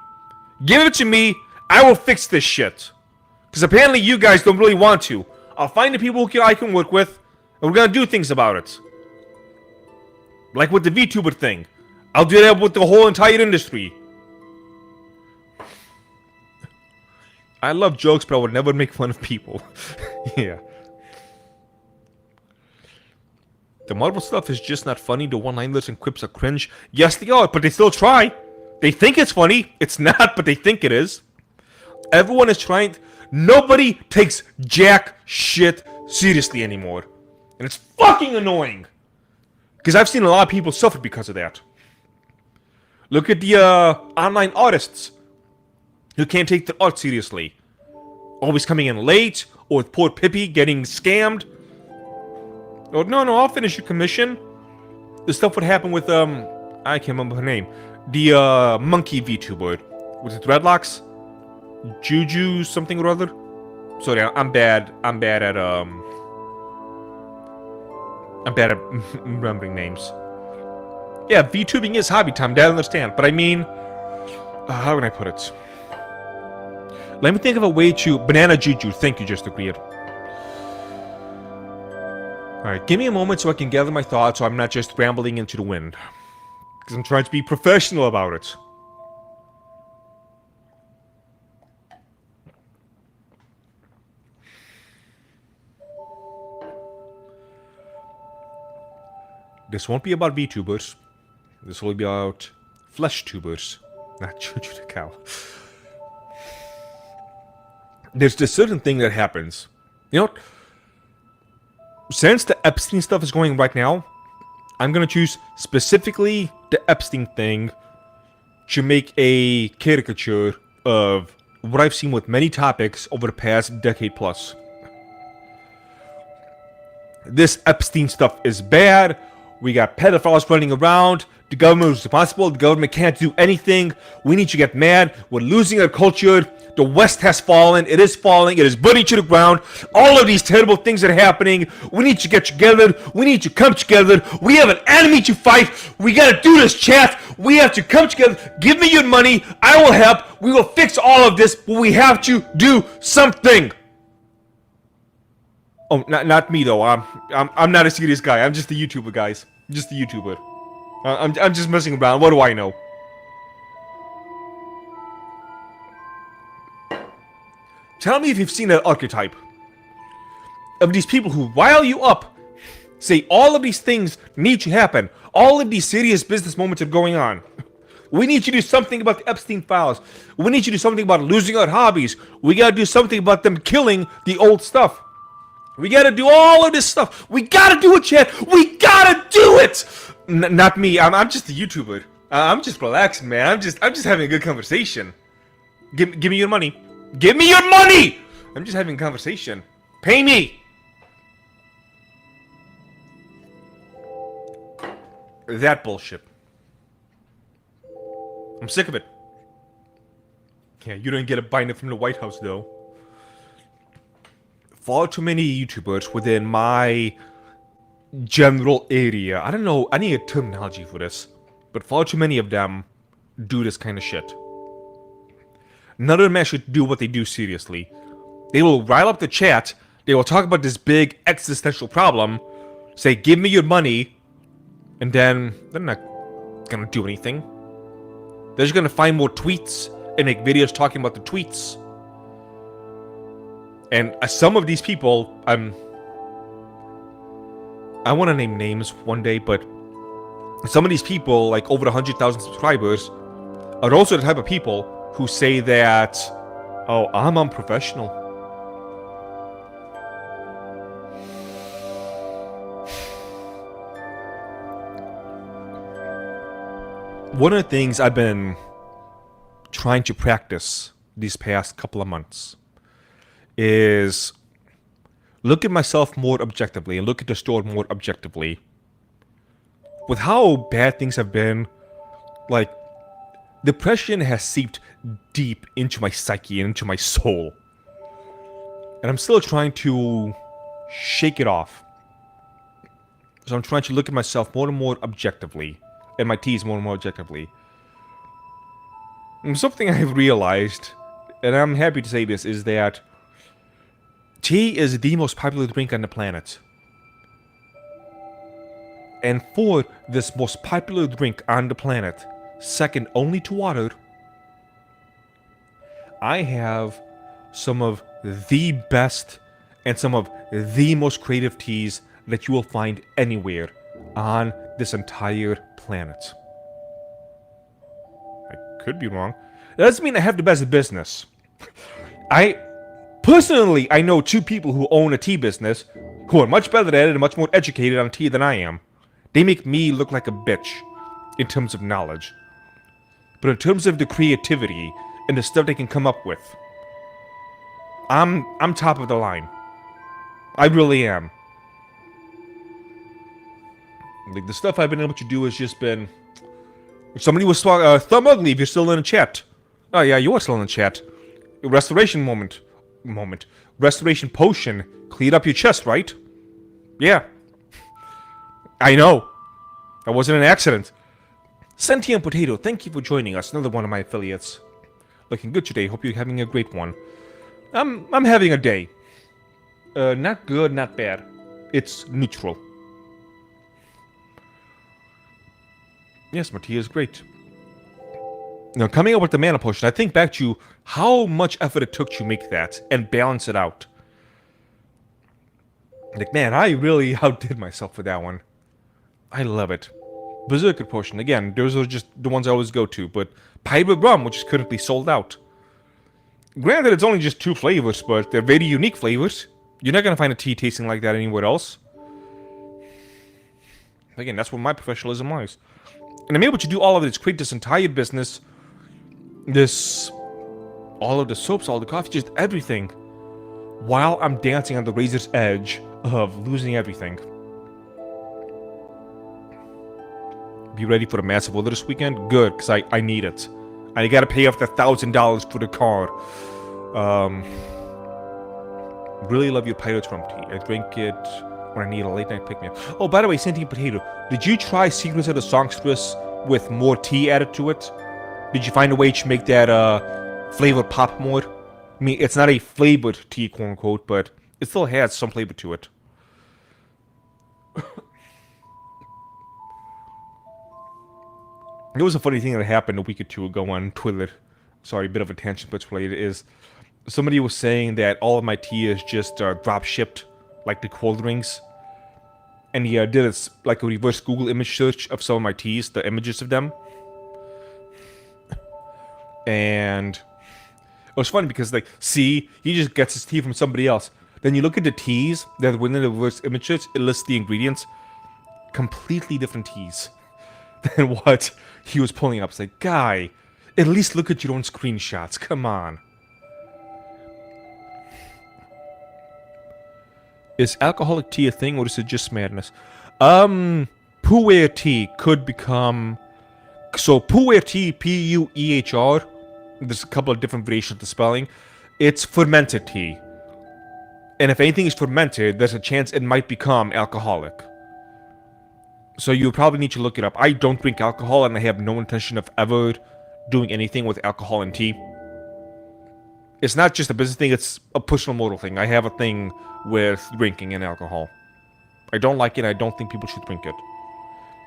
Give it to me. I will fix this shit. Because apparently you guys don't really want to. I'll find the people who I can work with, and we're gonna do things about it. Like with the VTuber thing. I'll do that with the whole entire industry. I love jokes, but I would never make fun of people. Yeah. The Marvel stuff is just not funny. The one-liners and quips are cringe. Yes, they are, but they still try. They think it's funny. It's not, but they think it is. Everyone is trying. Nobody takes jack shit seriously anymore. And it's fucking annoying. Because I've seen a lot of people suffer because of that. Look at the online artists who can't take their art seriously. Always coming in late, or with poor Pippi getting scammed. Oh, no, I'll finish your commission. The stuff would happen with, I can't remember her name. The, monkey VTuber. Was it Dreadlocks? Juju something or other? Sorry, I'm bad at remembering names. Yeah, VTubing is hobby time, that I understand. But I mean, how can I put it? Let me think of a way to... Banana Juju, thank you, just agreed. Alright, give me a moment so I can gather my thoughts so I'm not just rambling into the wind. Because I'm trying to be professional about it. This won't be about VTubers. This will be about flesh tubers. Not Juju the cow. There's this certain thing that happens. You know what? Since the Epstein stuff is going right now, I'm going to choose specifically the Epstein thing to make a caricature of what I've seen with many topics over the past decade plus. This Epstein stuff is bad. We got pedophiles running around. The government is responsible. The government can't do anything. We need to get mad. We're losing our culture. The West has fallen. It is falling. It is burning to the ground. All of these terrible things are happening. We need to get together. We need to come together. We have an enemy to fight. We gotta do this, chat. We have to come together. Give me your money. I will help. We will fix all of this, but we have to do something. Oh, not me though. I'm not a serious guy. I'm just a YouTuber, guys. Just a YouTuber. I'm just messing around. What do I know? Tell me if you've seen that archetype of these people who rile you up, say all of these things need to happen, all of these serious business moments are going on. We need to do something about the Epstein files. We need to do something about losing our hobbies. We gotta do something about them killing the old stuff. We gotta do all of this stuff. We gotta do it, chat. We gotta do it. Not me. I'm just a YouTuber. I'm just relaxing, man. I'm just having a good conversation. Give me your money. Give me your money. I'm just having a conversation. Pay me. That bullshit. I'm sick of it. Yeah, you don't get a binder from the White House though. Far too many YouTubers within my general area. I don't know, I need a terminology for this. But far too many of them do this kind of shit. None of them actually do what they do seriously. They will rile up the chat, they will talk about this big existential problem, say, give me your money, and then they're not gonna do anything. They're just gonna find more tweets and make videos talking about the tweets. And some of these people, I want to name names one day, but some of these people, like over 100,000 subscribers, are also the type of people who say that, oh, I'm unprofessional. One of the things I've been trying to practice these past couple of months is look at myself more objectively and look at the store more objectively. With how bad things have been, like, depression has seeped deep into my psyche and into my soul. And I'm still trying to shake it off. So I'm trying to look at myself more and more objectively, and my teas more and more objectively. And something I've realized, and I'm happy to say this, is that tea is the most popular drink on the planet. And for this most popular drink on the planet, second only to water, I have some of the best and some of the most creative teas that you will find anywhere on this entire planet. I could be wrong. That doesn't mean I have the best business. I know two people who own a tea business who are much better at it and much more educated on tea than I am. They make me look like a bitch in terms of knowledge. But in terms of the creativity and the stuff they can come up with, I'm top of the line. I really am. Like, the stuff I've been able to do has just been... Somebody was Thumb Ugly, if you're still in the chat. Oh yeah, you are still in the chat. Restoration moment. Restoration potion. Cleared up your chest, right? Yeah. I know. That wasn't an accident. Sentient Potato, thank you for joining us. Another one of my affiliates. Looking good today. Hope you're having a great one. I'm having a day. Not good, not bad. It's neutral. Yes, my tea is great. Now, coming up with the mana potion, I think back to how much effort it took to make that and balance it out. Like, man, I really outdid myself with that one. I love it. Berserker potion, again, those are just the ones I always go to, but Pirate Rum, which is currently sold out. Granted, it's only just 2 flavors, but they're very unique flavors. You're not going to find a tea tasting like that anywhere else. Again, that's where my professionalism lies. And I'm able to do all of this, create this entire business, all of the soaps, all the coffee, just everything, while I'm dancing on the razor's edge of losing everything. Be ready for a massive order this weekend? Good, because I need it. I gotta pay off the $1,000 for the car. Really love your Pirate Rum tea. I drink it when I need a late night pick-me-up. Oh, by the way, Sentient Potato, did you try Secrets of the Songstress with more tea added to it? Did you find a way to make that flavor pop more? I mean, it's not a flavored tea, quote-unquote, but it still has some flavor to it. There was a funny thing that happened a week or two ago on Twitter. Sorry, a bit of a tangent, but it's related. Is somebody was saying that all of my tea is just drop shipped, like the cold rings. And he did it like a reverse Google image search of some of my teas, the images of them. And it was funny because, like, see, he just gets his tea from somebody else. Then you look at the teas that within the reverse image search, it lists the ingredients. Completely different teas than what he was pulling up. It's like, guy, at least look at your own screenshots. Come on. Is alcoholic tea a thing, or is it just madness? Pu'er tea could become... So, Pu'er tea, P-U-E-H-R, there's a couple of different variations of the spelling. It's fermented tea. And if anything is fermented, there's a chance it might become alcoholic. So you probably need to look it up. I don't drink alcohol, and I have no intention of ever doing anything with alcohol and tea. It's not just a business thing, it's a personal moral thing. I have a thing with drinking and alcohol. I don't like it, I don't think people should drink it.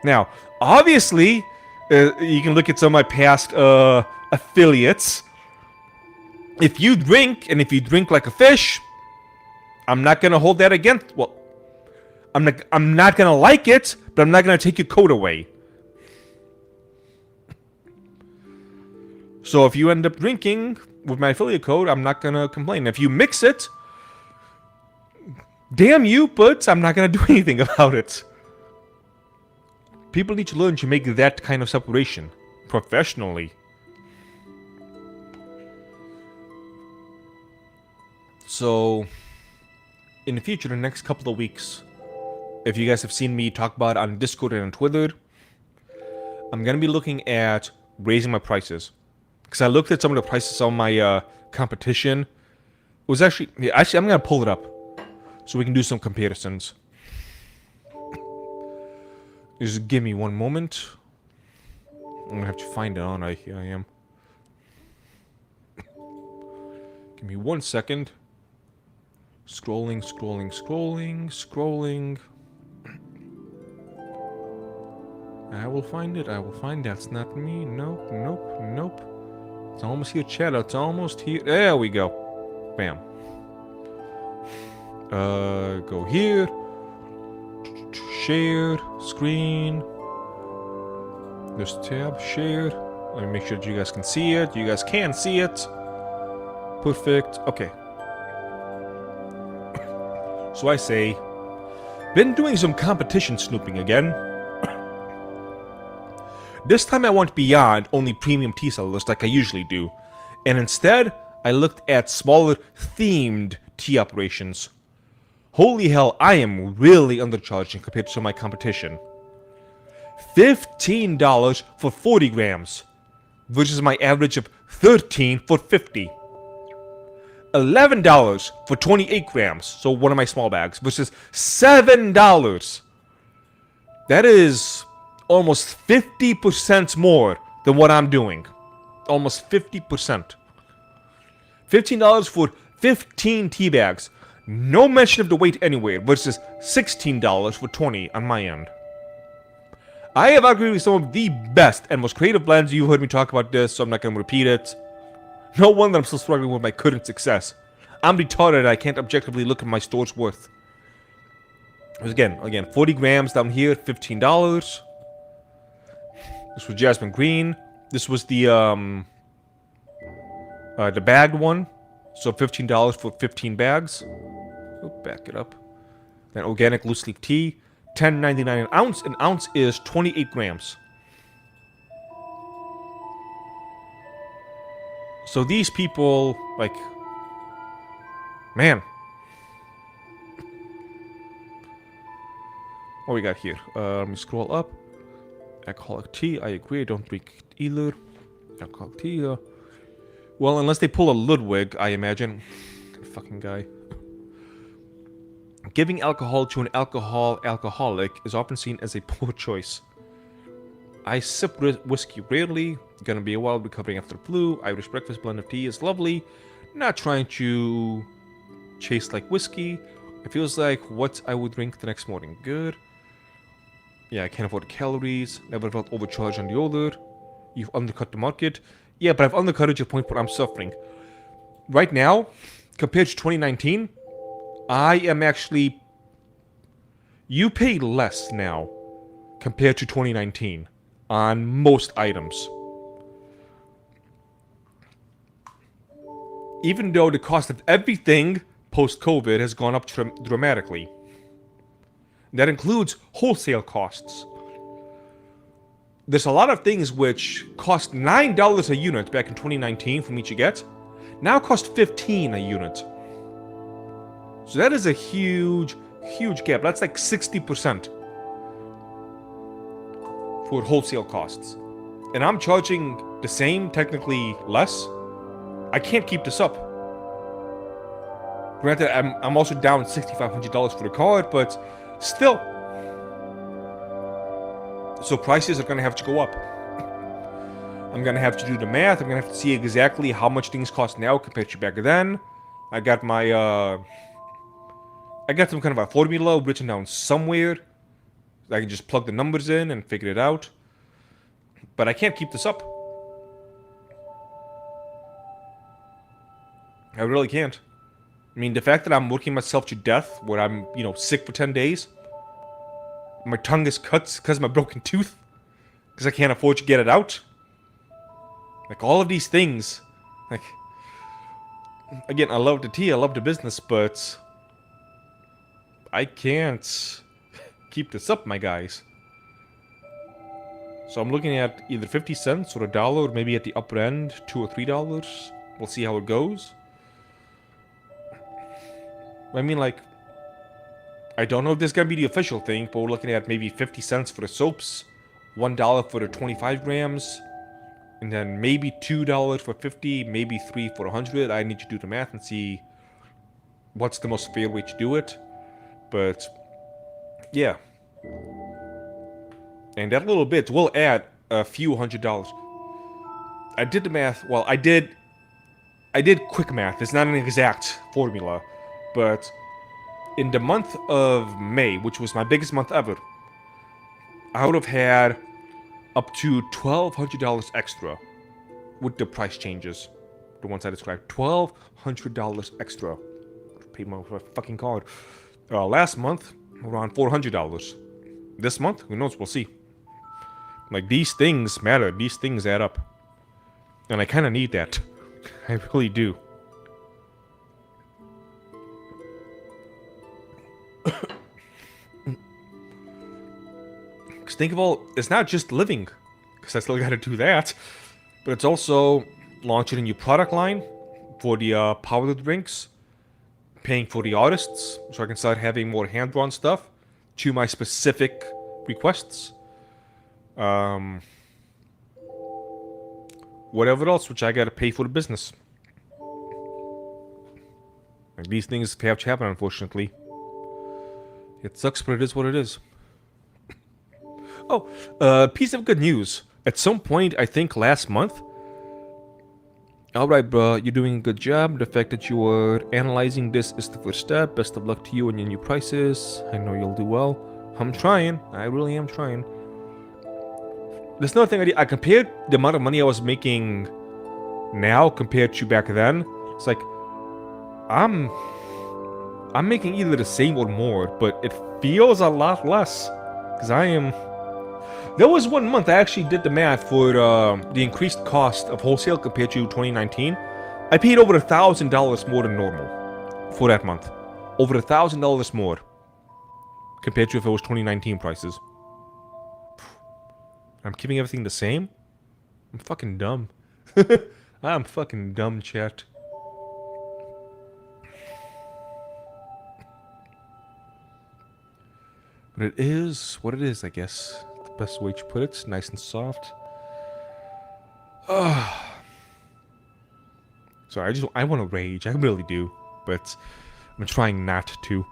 Now, obviously, you can look at some of my past affiliates. If you drink, and if you drink like a fish, I'm not gonna hold that against... Well, I'm not gonna like it, but I'm not gonna take your coat away. So if you end up drinking with my affiliate code, I'm not gonna complain. If you mix it, damn you, but I'm not gonna do anything about it. People need to learn to make that kind of separation professionally. So, in the future, the next couple of weeks, if you guys have seen me talk about it on Discord and on Twitter, I'm going to be looking at raising my prices. Because I looked at some of the prices on my competition. It was actually... Yeah, actually, I'm going to pull it up so we can do some comparisons. Just give me one moment. I'm going to have to find it, aren't I? Here I am. Give me 1 second. Scrolling. I will find it. I will find it. That's not me. Nope, nope, nope. It's almost here, chat. It's almost here. There we go. Bam. Go here. Share. Screen. This tab. Share. Let me make sure that you guys can see it. You guys can see it. Perfect. Okay. So I say, been doing some competition snooping again. This time I went beyond only premium tea sellers like I usually do, and instead I looked at smaller themed tea operations. Holy hell, I am really undercharging compared to my competition. $15 for 40 grams, versus my average of $13 for 50. $11 for 28 grams, so one of my small bags, versus $7. That is almost 50% more than what I'm doing. Almost 50%. $15 for 15 tea bags. No mention of the weight anywhere, versus $16 for 20 on my end. I have arguably some of the best and most creative blends. You've heard me talk about this, so I'm not going to repeat it. No wonder I'm still struggling with my current success. I'm retarded. I can't objectively look at my store's worth. Again, 40 grams down here, $15. This was Jasmine Green. This was the bagged one. So $15 for 15 bags. Oh, back it up. Then organic loose leaf tea, $10.99 an ounce. An ounce is 28 grams. So these people, like, man. What we got here? Let me scroll up. Alcoholic tea, I agree, I don't drink either. Alcoholic tea, well, unless they pull a Ludwig, I imagine. Fucking guy. Giving alcohol to an alcoholic is often seen as a poor choice. I sip whiskey rarely. Gonna be a while recovering after the flu. Irish breakfast blend of tea is lovely. Not trying to chase like whiskey. It feels like what I would drink the next morning. Good. Yeah, I can't afford the calories. Never felt overcharged on the odor. You've undercut the market. Yeah, but I've undercut it to the point where I'm suffering. Right now, compared to 2019, I am actually... You pay less now compared to 2019 on most items. Even though the cost of everything post-COVID has gone up dramatically. That includes wholesale costs. There's a lot of things which cost $9 a unit back in 2019 for me to get. Now cost $15 a unit. So that is a huge, huge gap. That's like 60% for wholesale costs. And I'm charging the same, technically less. I can't keep this up. Granted, I'm also down $6,500 for the card, but still. So prices are going to have to go up. I'm going to have to do the math. I'm going to have to see exactly how much things cost now compared to back then. I got my, I got some kind of a formula written down somewhere. I can just plug the numbers in and figure it out. But I can't keep this up. I really can't. I mean, the fact that I'm working myself to death, where I'm, sick for 10 days. My tongue is cut because of my broken tooth. Because I can't afford to get it out. Like, all of these things. Like, again, I love the tea, I love the business, but I can't keep this up, my guys. So I'm looking at either 50 cents or $1, or maybe at the upper end, $2 or $3. We'll see how it goes. I mean, like, I don't know if this is going to be the official thing, but we're looking at maybe 50 cents for the soaps, $1 for the 25 grams, and then maybe $2 for 50, maybe $3 for 100. I need to do the math and see what's the most fair way to do it. But, yeah. And that little bit will add a few $100s. I did the math. Well, I did quick math. It's not an exact formula. But in the month of May, which was my biggest month ever, I would have had up to $1,200 extra with the price changes. The ones I described. $1,200 extra. Paid my fucking card. Last month, around $400. This month, who knows? We'll see. Like, these things matter. These things add up. And I kind of need that. I really do. Because think of all... It's not just living. Because I still got to do that. But it's also launching a new product line for the powdered drinks. Paying for the artists. So I can start having more hand-drawn stuff. To my specific requests. Whatever else, which I gotta pay for the business. Like, these things have to happen, unfortunately. It sucks, but it is what it is. Oh, piece of good news. At some point, I think last month. Alright, bro, you're doing a good job. The fact that you are analyzing this is the first step. Best of luck to you and your new prices. I know you'll do well. I'm trying. I really am trying. There's another thing I did. I compared the amount of money I was making now compared to back then. It's like, I'm making either the same or more, but it feels a lot less. Because I am... There was 1 month I actually did the math for the increased cost of wholesale compared to 2019. I paid over $1,000 more than normal for that month. Over $1,000 more compared to if it was 2019 prices. I'm keeping everything the same? I'm fucking dumb. I'm fucking dumb, chat. But it is what it is, I guess. The best way to put it. Nice and soft. Sorry, I want to rage. I really do. But I'm trying not to.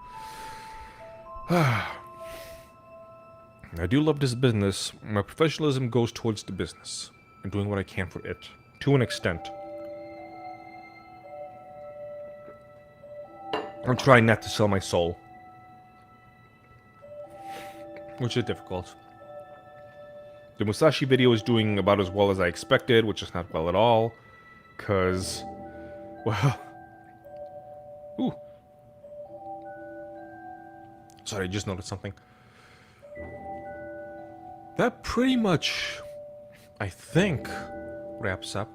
I do love this business. My professionalism goes towards the business. And doing what I can for it. To an extent. I'm trying not to sell my soul. Which is difficult. The Musashi video is doing about as well as I expected, which is not well at all. Because... Well... Ooh. Sorry, I just noticed something. That pretty much, I think, wraps up.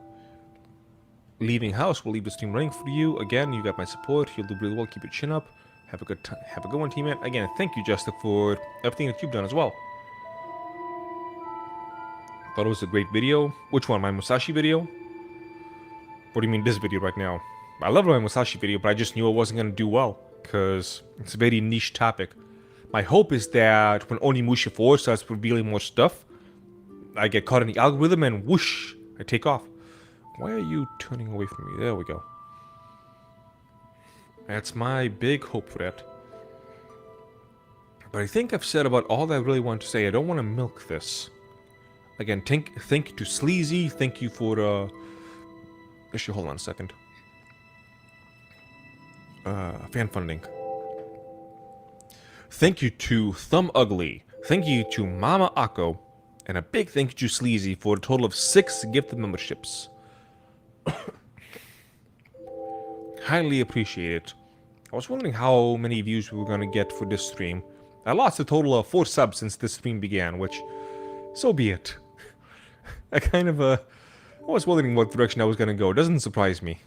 Leaving house, we'll leave the stream running for you. Again, you got my support. You'll do really well. Keep your chin up. Have a good one, Teaman. Again, thank you, Justin, for everything that you've done as well. Thought it was a great video. Which one? My Musashi video? What do you mean this video right now? I love my Musashi video, but I just knew it wasn't going to do well. Because it's a very niche topic. My hope is that when Onimusha 4 starts revealing more stuff, I get caught in the algorithm and whoosh, I take off. Why are you turning away from me? There we go. That's my big hope for that. But I think I've said about all that I really want to say. I don't want to milk this. Again, thank you to Sleazy. Thank you for, actually, hold on a second. Fan funding. Thank you to Thumb Ugly. Thank you to Mama Akko. And a big thank you to Sleazy for a total of 6 gifted memberships. Highly appreciate it. I was wondering how many views we were going to get for this stream. I lost a total of 4 subs since this stream began, which, so be it. I kind of, I was wondering what direction I was going to go. It doesn't surprise me.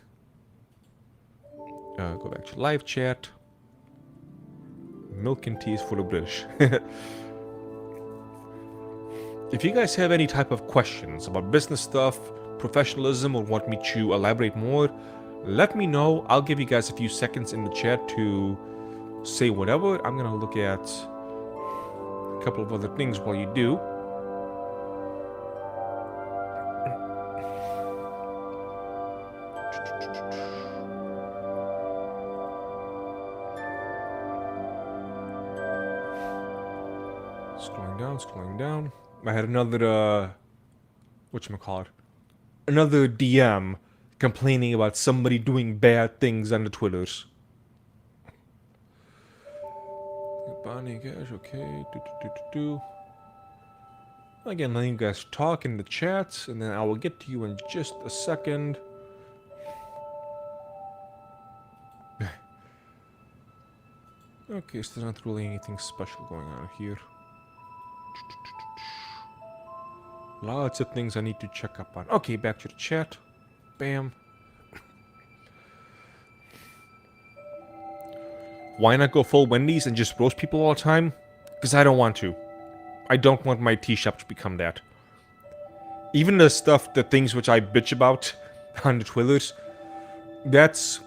Go back to live chat. Milk and tea is for the British. If you guys have any type of questions about business stuff, professionalism, or want me to elaborate more, let me know. I'll give you guys a few seconds in the chat to say whatever. I'm gonna look at a couple of other things while you do. Scrolling down. I had another, whatchamacallit? Another DM complaining about somebody doing bad things on the Twitters. Bonnie Cash, okay. Again, letting you guys talk in the chat, and then I will get to you in just a second. Okay, so there's not really anything special going on here. Lots of things I need to check up on. Okay, back to the chat. Bam. Why not go full Wendy's and just roast people all the time? Because I don't want to. I don't want my tea shop to become that. Even the things which I bitch about on the Twitters, that's...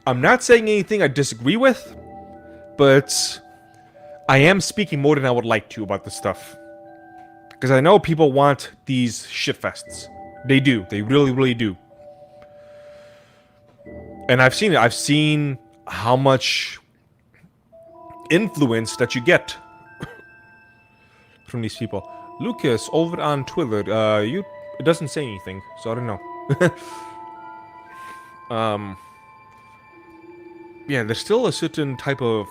I'm not saying anything I disagree with, but I am speaking more than I would like to about this stuff. Because I know people want these shitfests. They do. They really, really do. And I've seen it. I've seen how much influence that you get from these people. Lucas, over on Twitter, it doesn't say anything, so I don't know. Yeah, there's still a certain type of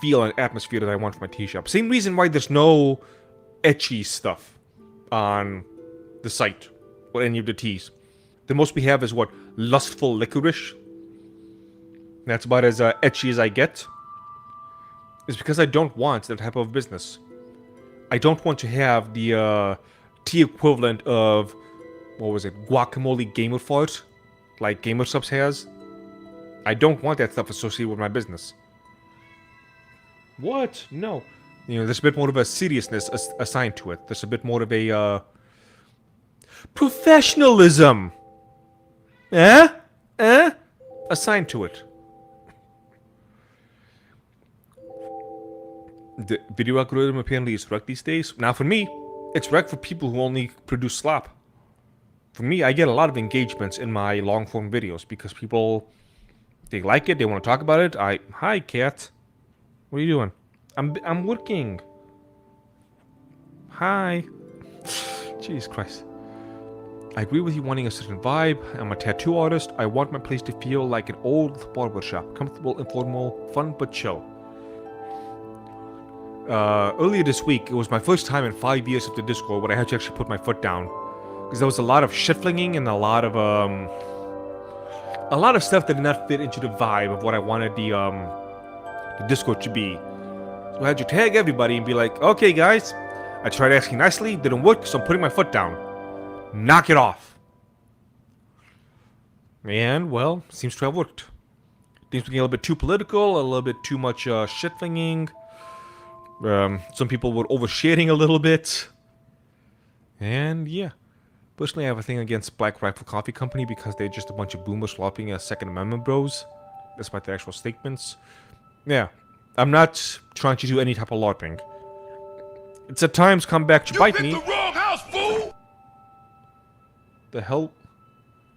feel and atmosphere that I want for my tea shop. Same reason why there's no etchy stuff on the site or any of the teas. The most we have is what? Lustful licorice. That's about as etchy as I get. It's because I don't want that type of business. I don't want to have the tea equivalent of, what was it, guacamole gamer fart, like Gamer Subs has. I don't want that stuff associated with my business. What? No. You know, there's a bit more of a seriousness assigned to it. There's a bit more of a, professionalism! Assigned to it. The video algorithm apparently is wrecked these days. Now for me, it's wrecked for people who only produce slop. For me, I get a lot of engagements in my long-form videos because people, they like it, they want to talk about it. Hi, cat. What are you doing? I'm working. Hi. Jesus Christ. I agree with you wanting a certain vibe. I'm a tattoo artist. I want my place to feel like an old barbershop. Comfortable, informal, fun, but chill. Earlier this week, it was my first time in 5 years of the Discord where I had to actually put my foot down. Because there was a lot of shit-flinging and a lot of stuff that did not fit into the vibe of what I wanted the Discord to be. So I had to tag everybody and be like, okay guys, I tried asking nicely, didn't work, so I'm putting my foot down. Knock it off. And, well, seems to have worked. Things became a little bit too political, a little bit too much shit-flinging. Some people were oversharing a little bit. And, yeah. Personally, I have a thing against Black Rifle Coffee Company because they're just a bunch of boomers slopping Second Amendment bros, despite their actual statements. Yeah, I'm not trying to do any type of LARPing. It's at times come back to bite me. You picked the wrong house, fool! The hell?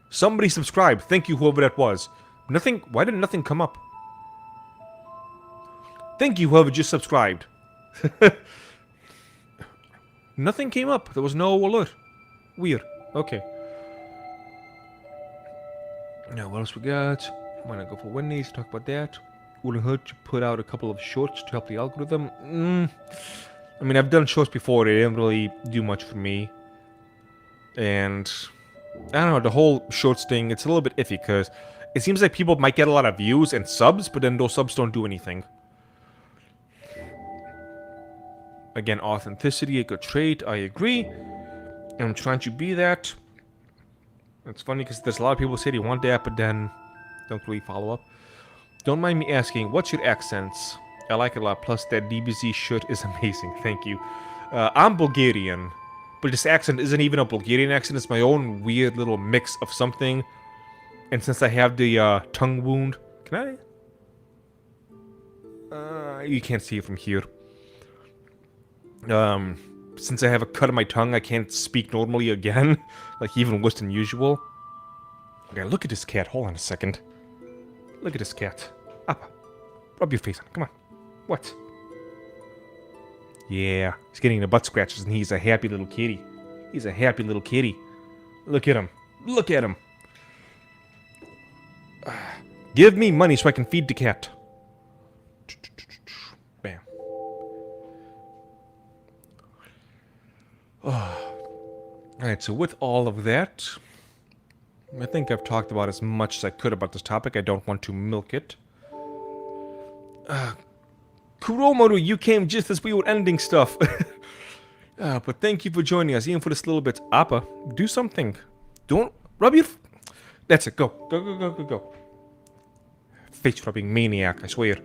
Somebody subscribe. Thank you, whoever that was. Nothing. Why did nothing come up? Thank you, whoever just subscribed. Nothing came up. There was no alert. Weird. Okay. Now, what else we got? Why not go for Wendy's? Talk about that. Wouldn't hurt to put out a couple of shorts to help the algorithm. I mean, I've done shorts before. They didn't really do much for me. And I don't know, the whole shorts thing, it's a little bit iffy because it seems like people might get a lot of views and subs, but then those subs don't do anything. Again, authenticity, a good trait, I agree. I'm trying to be that. It's funny because there's a lot of people say they want that, but then don't really follow up. Don't mind me asking, what's your accents? I like it a lot, plus that DBZ shirt is amazing, thank you. I'm Bulgarian, but this accent isn't even a Bulgarian accent, it's my own weird little mix of something. And since I have the tongue wound, can I? You can't see it from here. Since I have a cut on my tongue, I can't speak normally again. Like, even worse than usual. Okay, look at this cat. Hold on a second. Look at this cat. Up. Rub your face on. Come on. What? Yeah. He's getting the butt scratches, and he's a happy little kitty. He's a happy little kitty. Look at him. Look at him. Give me money so I can feed the cat. Bam. Alright, so with all of that, I think I've talked about as much as I could about this topic. I don't want to milk it. Kuromaru, you came just as we were ending stuff. But thank you for joining us, even for this little bit. Appa, do something. Don't rub your... That's it, go. Go. Face rubbing maniac, I swear.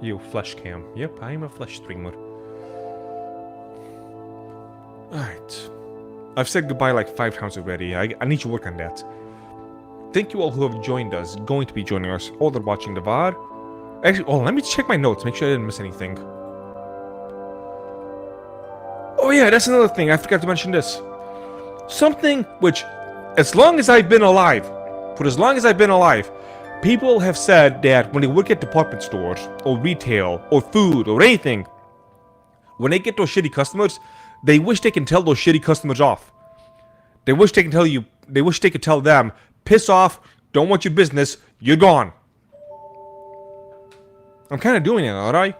You, flesh cam. Yep, I'm a flesh streamer. Alright. I've said goodbye like 5 times already. I need to work on that. Thank you all who have joined us, going to be joining us, all that are watching the VOD. Actually, let me check my notes, make sure I didn't miss anything. Oh yeah, that's another thing, I forgot to mention this. Something which, as long as I've been alive, people have said that when they work at department stores, or retail, or food, or anything, when they get those shitty customers, they wish they can tell those shitty customers off. They wish they could tell them, piss off, don't want your business, you're gone. I'm kind of doing it, alright?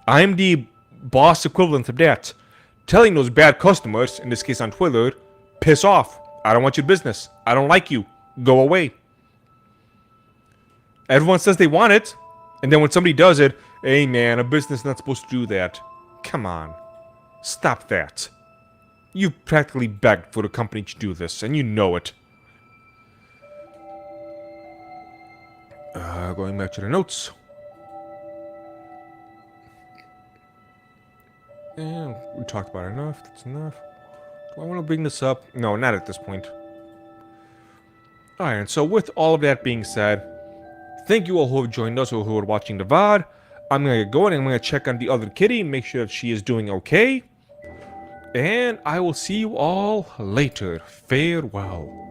I'm the boss equivalent of that. Telling those bad customers, in this case on Twitter, piss off. I don't want your business. I don't like you. Go away. Everyone says they want it, and then when somebody does it, hey man, a business is not supposed to do that. Come on. Stop that. You practically begged for the company to do this, and you know it. Going back to the notes. Yeah, we talked about it enough. That's enough. Do I want to bring this up? No, not at this point. Alright, and so with all of that being said, thank you all who have joined us or who are watching the VOD. I'm going to get going and I'm going to check on the other kitty and make sure that she is doing okay. And I will see you all later. Farewell.